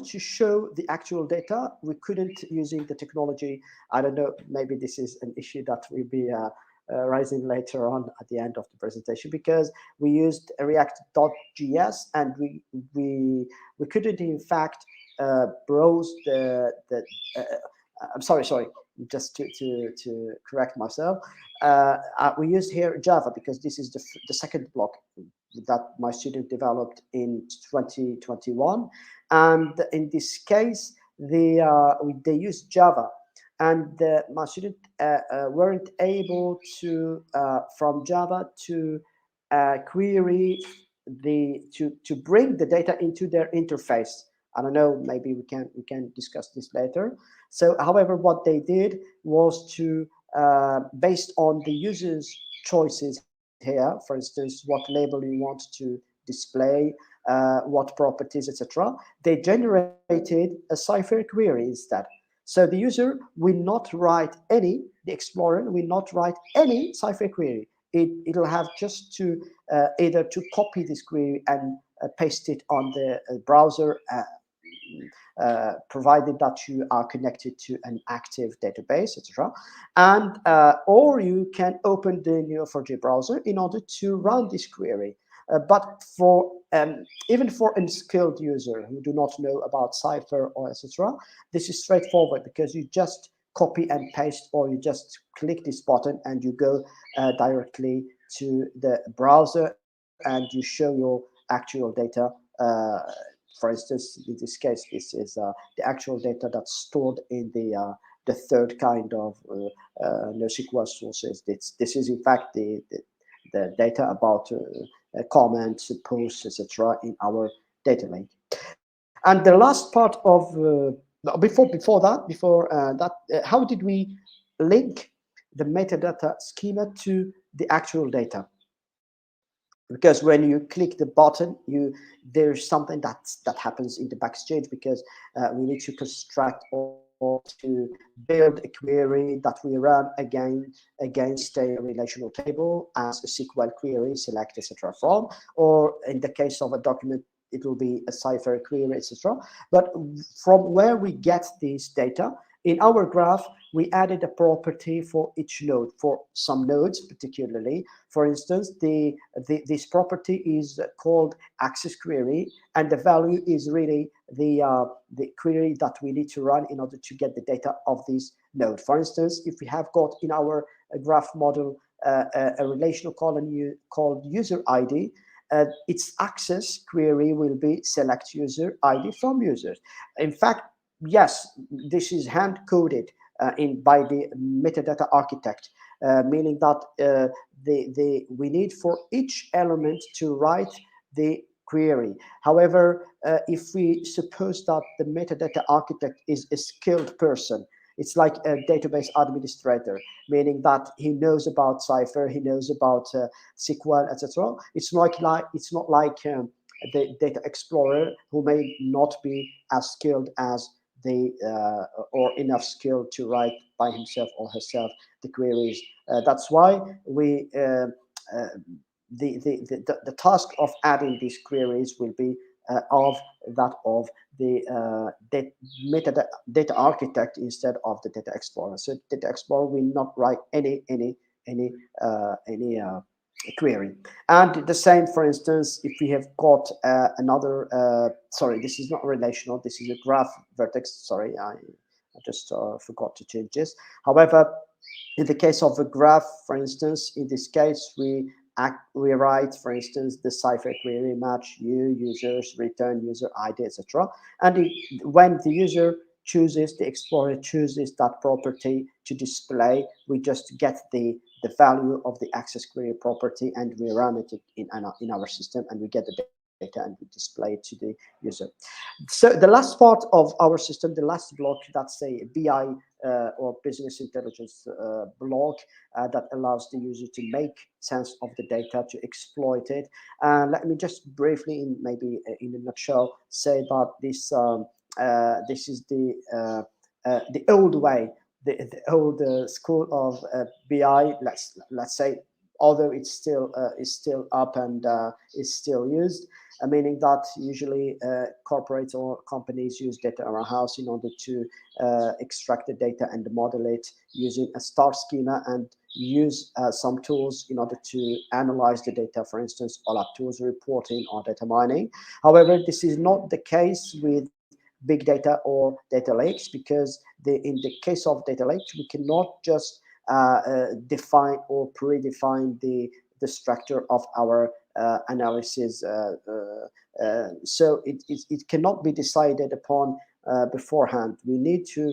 Speaker 2: to show the actual data, we couldn't, using the technology, I don't know, maybe this is an issue that will be rising later on at the end of the presentation, because we used React.js, and we couldn't, in fact, browse I'm sorry, just to correct myself. We used here Java, because this is the second block that my student developed in 2021. And in this case, they use Java, and my students weren't able to from Java to query to bring the data into their interface. I don't know. Maybe we can discuss this later. So, however, what they did was to based on the user's choices here, for instance, what label you want to display, what properties, etc. They generated a Cypher query instead. So the user will not write the explorer will not write any Cypher query. It'll have just to either to copy this query and paste it on the browser, provided that you are connected to an active database, etc. And or you can open the Neo4j browser in order to run this query. But for even for unskilled user who do not know about Cypher or etc., this is straightforward because you just copy and paste, or you just click this button and you go directly to the browser and you show your actual data. For instance, in this case, this is the actual data that's stored in the third kind of NoSQL sources. This is in fact the data about comments, posts, etc. in our data lake. And the last part of how did we link the metadata schema to the actual data? Because when you click the button, there's something that happens in the backstage, because we need to construct or to build a query that we run against a relational table as a SQL query, select etc. from, or in the case of a document, it will be a Cypher query, etc. But from where we get this data in our graph, we added a property for each node, for some nodes particularly. For instance, this property is called access query, and the value is really the query that we need to run in order to get the data of this node. For instance, if we have got in our graph model a relational column called user ID, its access query will be select user ID from users. In fact, yes, this is hand coded in by the metadata architect, meaning that we need for each element to write the query. However, if we suppose that the metadata architect is a skilled person, it's like a database administrator, meaning that he knows about Cypher, he knows about SQL, etc. It's not like the data explorer, who may not be as skilled as the or enough skill to write by himself or herself the queries. That's why we the task of adding these queries will be of that of the data architect instead of the data explorer. So data explorer will not write any query. And the same, for instance, if we have got another sorry, this is not relational, this is a graph vertex. Sorry, I just forgot to change this. However, in the case of a graph, for instance, in this case, we write, for instance, the Cypher query match users, return user ID, etc. And when the user chooses, the explorer chooses that property to display, we just get the value of the access query property, and we run it in our system, and we get the data and we display it to the user. So the last part of our system, the last block, that's a BI or business intelligence block that allows the user to make sense of the data, to exploit it. And let me just briefly, maybe in a nutshell, say that this is the old way, the old school of BI. Let's say, although it's still is still up and is still used, meaning that usually corporates or companies use data warehouse in order to extract the data and model it using a star schema, and use some tools in order to analyze the data, for instance, OLAP tools, reporting, or data mining. However, this is not the case with big data or data lakes, because in the case of data lakes, we cannot just define or predefine the structure of our analysis. So it cannot be decided upon beforehand. We need to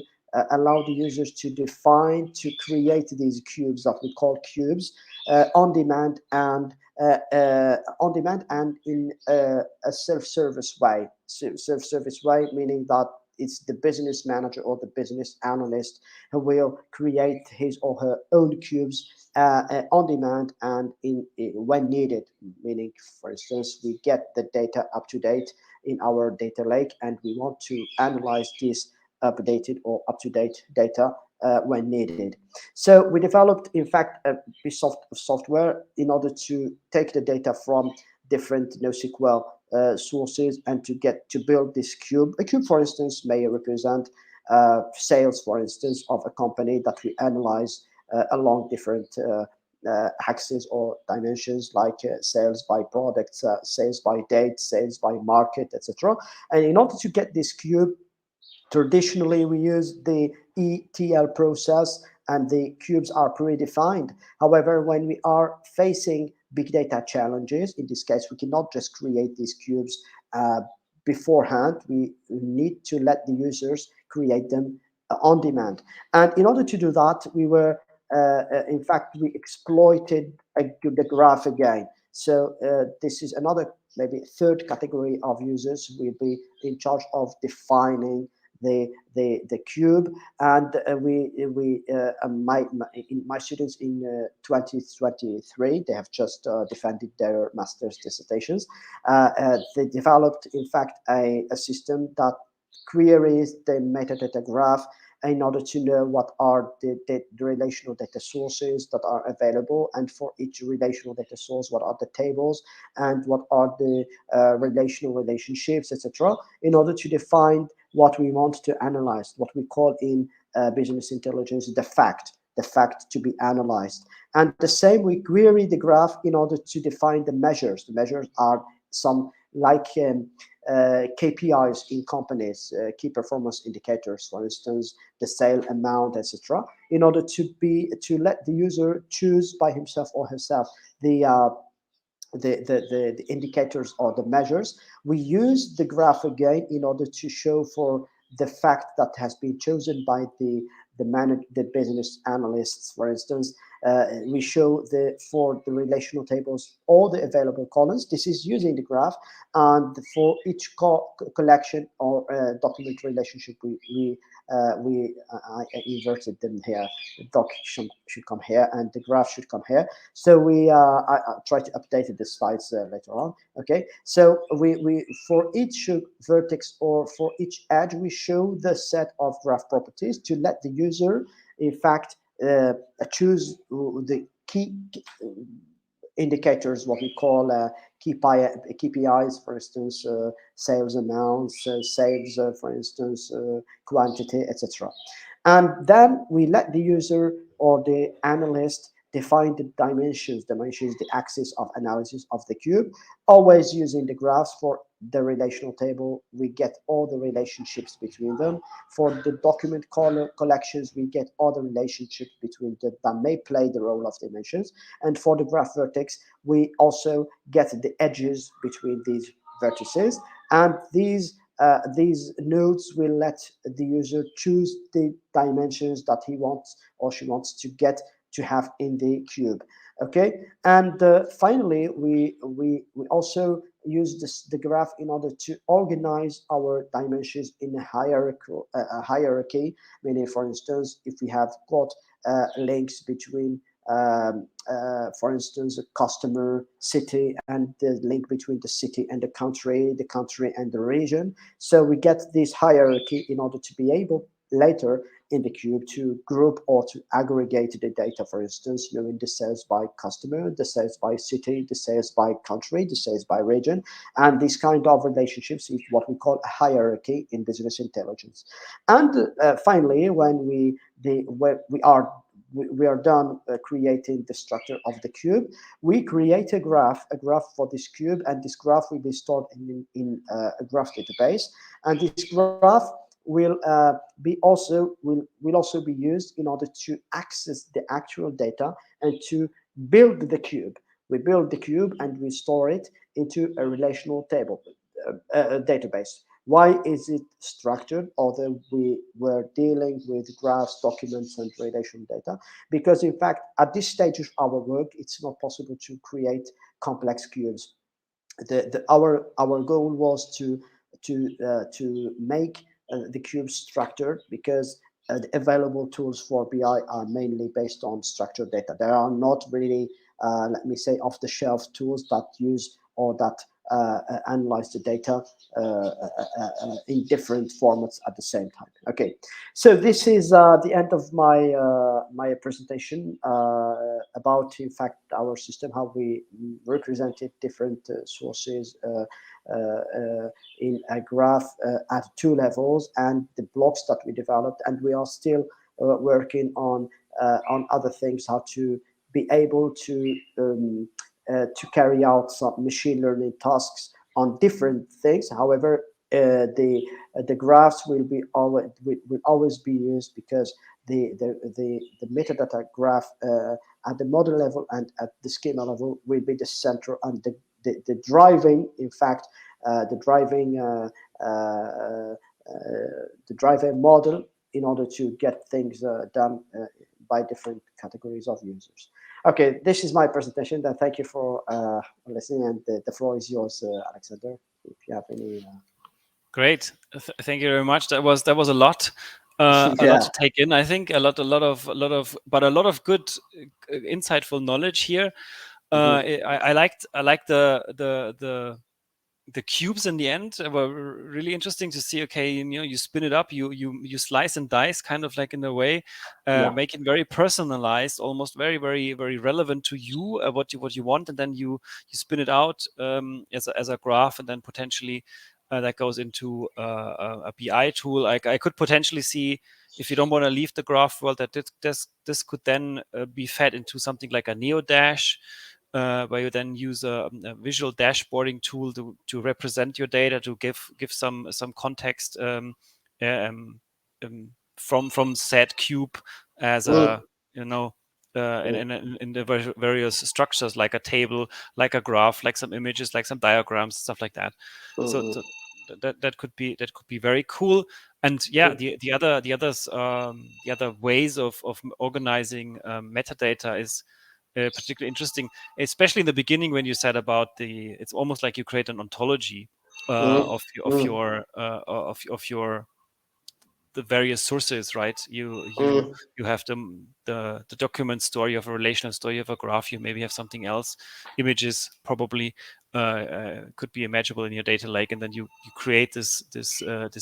Speaker 2: allow the users to define, to create these cubes that we call cubes on demand and in a self-service way. Self-service way meaning that it's the business manager or the business analyst who will create his or her own cubes on demand and in when needed. Meaning, for instance, we get the data up to date in our data lake, and we want to analyze this updated or up to date data when needed. So we developed, in fact, a piece of software in order to take the data from different NoSQL sources and to build this cube. A cube, for instance, may represent sales, for instance, of a company that we analyze along different axes or dimensions, like sales by products, sales by date, sales by market, etc. And in order to get this cube, traditionally, we use the ETL process and the cubes are predefined. However, when we are facing big data challenges, in this case, we cannot just create these cubes beforehand. We need to let the users create them on demand. And in order to do that, in fact, we exploited the graph again. So this is another, maybe third category of users will be in charge of defining the cube, and my students in 2023, they have just defended their master's dissertations. They developed, in fact, a system that queries the metadata graph in order to know what are the relational data sources that are available, and for each relational data source, what are the tables and what are the relational relationships, etc., in order to define what we want to analyze, what we call in business intelligence the fact to be analyzed. And the same, we query the graph in order to define the measures. The measures are some like KPIs in companies, key performance indicators, for instance, the sale amount, etc., in order to let the user choose by himself or herself the indicators or the measures. We use the graph again in order to show for the fact that has been chosen by the business analysts, for instance. We show for the relational tables all the available columns. This is using the graph, and for each collection or document relationship, I inverted them here. The doc should come here, and the graph should come here. So I try to update the slides later on. Okay, so we for each vertex or for each edge, we show the set of graph properties to let the user, in fact, choose the key indicators, what we call KPIs, for instance, sales amounts, sales, for instance, quantity, etc. And then we let the user or the analyst define the dimensions, the axis of analysis of the cube, always using the graphs. For the relational table, we get all the relationships between them. For the document collections, we get all the relationships between them that may play the role of dimensions. And for the graph vertex, we also get the edges between these vertices. And these nodes will let the user choose the dimensions that he wants or she wants to get to have in the cube. Okay, and finally, we also use the graph in order to organize our dimensions in a hierarchy. Meaning, for instance, if we have got links between for instance, a customer, city, and the link between the city and the country and the region. So we get this hierarchy in order to be able later in the cube to group or to aggregate the data, for instance, knowing the sales by customer, the sales by city, the sales by country, the sales by region. And this kind of relationships is what we call a hierarchy in business intelligence. And finally, when we are done creating the structure of the cube, we create a graph for this cube, and this graph will be stored in a graph database. And this graph will also be used in order to access the actual data and to build the cube. We build the cube and we store it into a relational table database. Why is it structured? Although we were dealing with graphs, documents, and relational data, because in fact, at this stage of our work, it's not possible to create complex cubes. Our goal was to make the cube structured, because the available tools for BI are mainly based on structured data. There are not really, let me say, off-the-shelf tools that use or that analyze the data in different formats at the same time. Okay, so this is the end of my presentation about, in fact, our system, how we represented different sources in a graph at two levels, and the blocks that we developed, and we are still working on other things, how to be able to carry out some machine learning tasks on different things. However, the graphs will always be used, because the metadata graph at the model level and at the schema level will be the center, and the driving, in fact, the driving the driving model, in order to get things done by different categories of users. Okay, this is my presentation. Then thank you for listening, and the floor is yours, Alexander. If you have any.
Speaker 1: Great, thank you very much. That was a lot. A lot
Speaker 2: Yeah.
Speaker 1: to take in. I think a lot of, but a lot of good, insightful knowledge here.
Speaker 2: Mhm.
Speaker 1: I liked the cubes in the end were really interesting to see. Okay, you spin it up, you slice and dice, kind of like, in a way,
Speaker 2: Yeah.
Speaker 1: make it very personalized, almost very relevant to you, what you want, and then you spin it out as a graph, and then potentially that goes into a BI tool. I could potentially see, if you don't want to leave the graph world, that this could then be fed into something like a Neo4j, where you then use a visual dashboarding tool to represent your data, to give some context, yeah, from said cube, as
Speaker 2: Mm,
Speaker 1: a, you know
Speaker 2: mm,
Speaker 1: in the various structures, like a table, like a graph, like some images, like some diagrams, stuff like that. So,
Speaker 2: mm,
Speaker 1: that could be very cool. And yeah,
Speaker 2: mm,
Speaker 1: the other ways of organizing metadata is particularly interesting, especially in the beginning, when you said about it's almost like you create an ontology
Speaker 2: mm, mm,
Speaker 1: of your the various sources, right?
Speaker 2: mm,
Speaker 1: You have the document store, you have a relational store, you have a graph, you maybe have something else, images probably could be imaginable in your data lake, and then you create this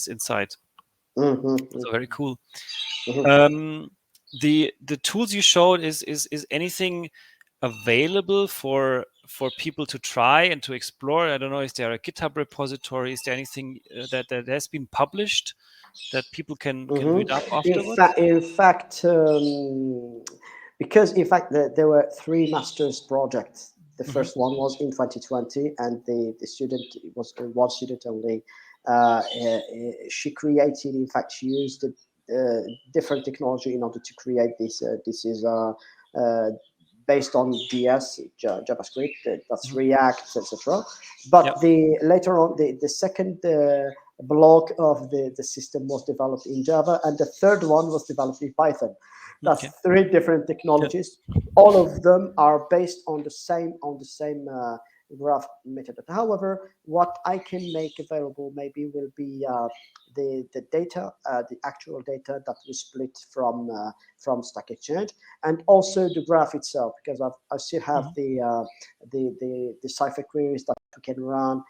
Speaker 1: insight.
Speaker 2: mm, mm,
Speaker 1: So very cool.
Speaker 2: mm.
Speaker 1: Um, the tools you showed, is anything available for people to try and to explore? I don't know, is there a GitHub repository? Is there anything that has been published that people can read up afterwards?
Speaker 2: In fact, because in fact there were three masters projects. The
Speaker 1: Hmm.
Speaker 2: first one was in 2020, and the student, it was one student only. She created, in fact, she used different technology in order to create this. This is based on JavaScript, that's
Speaker 1: Hmm.
Speaker 2: React, etc.
Speaker 1: Yeah.
Speaker 2: But later on, the second block of the system was developed in Java, and the third one was developed in Python. That's
Speaker 1: Okay.
Speaker 2: three different
Speaker 1: Yeah.
Speaker 2: technologies. All of them are based on the same graph metadata. However, what I can make available maybe will be the data, the actual data that we split from StackExchange, and also the graph itself, because I still have
Speaker 1: Hmm.
Speaker 2: the cipher queries that we can run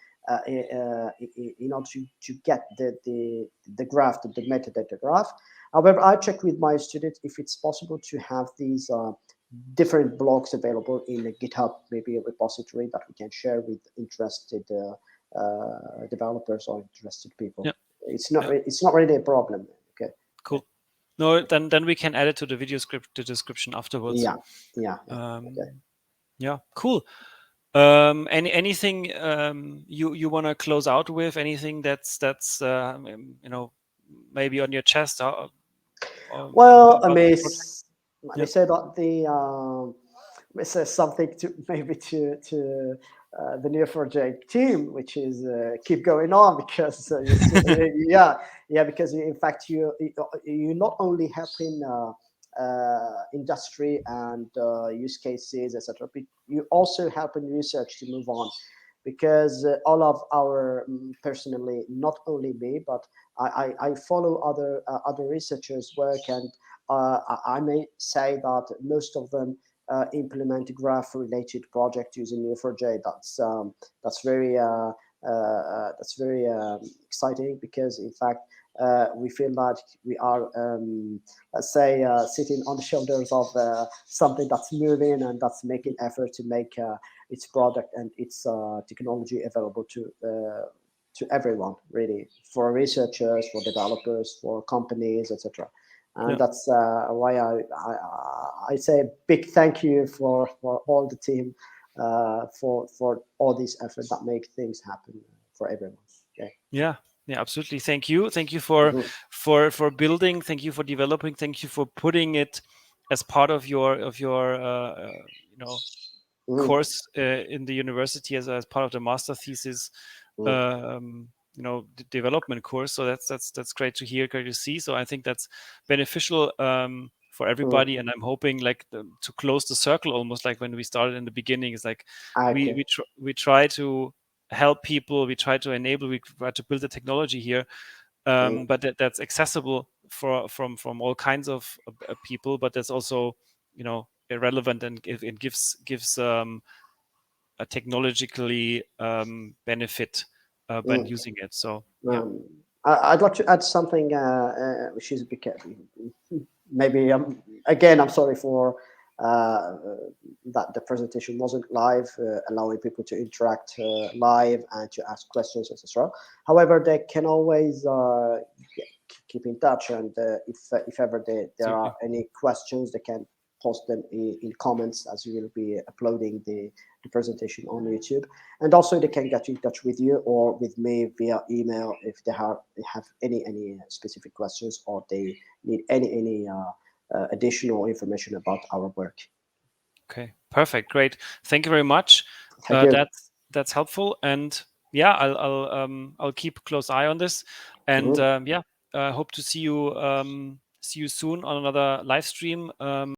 Speaker 2: in order to get the graph, the metadata graph. However, I check with my students if it's possible to have these different blocks available in a GitHub, maybe a repository that we can share with interested developers or interested people.
Speaker 1: Yeah. Yeah.
Speaker 2: It's not really a problem. Okay.
Speaker 1: Cool. No, then we can add it to the video script, the description afterwards.
Speaker 2: Yeah. Yeah. Yeah. Okay.
Speaker 1: Um, yeah. Cool. Anything you want to close out with? Anything that's maybe on your chest,
Speaker 2: Well,
Speaker 1: about the project?
Speaker 2: I may
Speaker 1: Yeah.
Speaker 2: say that the may say something to maybe to the Neo4j team, which is keep going on, because you see, yeah, because in fact you not only helping industry and use cases, etc., but you also helping research to move on, because all of our personally, not only me, but I follow other researchers' work, and I may say that most of them implement graph-related project using Neo4j. That's very exciting, because in fact we feel like we are, let's say, sitting on the shoulders of something that's moving and that's making effort to make its product and its technology available to everyone, really, for researchers, for developers, for companies, etc. And
Speaker 1: Yeah.
Speaker 2: that's why I say a big thank you for all the team, for all these efforts that make things happen for everyone. Okay.
Speaker 1: Yeah, yeah, absolutely. Thank you for
Speaker 2: Mhm.
Speaker 1: building. Thank you for developing. Thank you for putting it as part of your you know,
Speaker 2: Mhm.
Speaker 1: course in the university, as part of the master thesis,
Speaker 2: Mhm.
Speaker 1: development course. So that's great to hear, great to see. So I think that's beneficial for
Speaker 2: Mhm.
Speaker 1: everybody, and I'm hoping, like, to close the circle, almost like when we started in the beginning. It's like
Speaker 2: Okay.
Speaker 1: we try to help people, we try to enable, we try to build the technology here,
Speaker 2: Mhm.
Speaker 1: but that's accessible from all kinds of people, but that's also, irrelevant, and it gives a technologically benefit by
Speaker 2: Mhm.
Speaker 1: using it. So yeah.
Speaker 2: Um, I'd like to add something, which is because maybe again, I'm sorry for uh, that the presentation wasn't live, allowing people to interact live and to ask questions, etc. However, they can always keep in touch, and if ever there are
Speaker 1: Absolutely.
Speaker 2: any questions, they can post them in comments, as we will be uploading the presentation on YouTube. And also they can get in touch with you or with me via email if they have any specific questions, or they need any additional information about our work.
Speaker 1: Okay, perfect, great. Thank you very much.
Speaker 2: Thank you.
Speaker 1: That's helpful, and yeah, I'll keep a close eye on this, and
Speaker 2: Mhm.
Speaker 1: yeah, hope to see you soon on another live stream.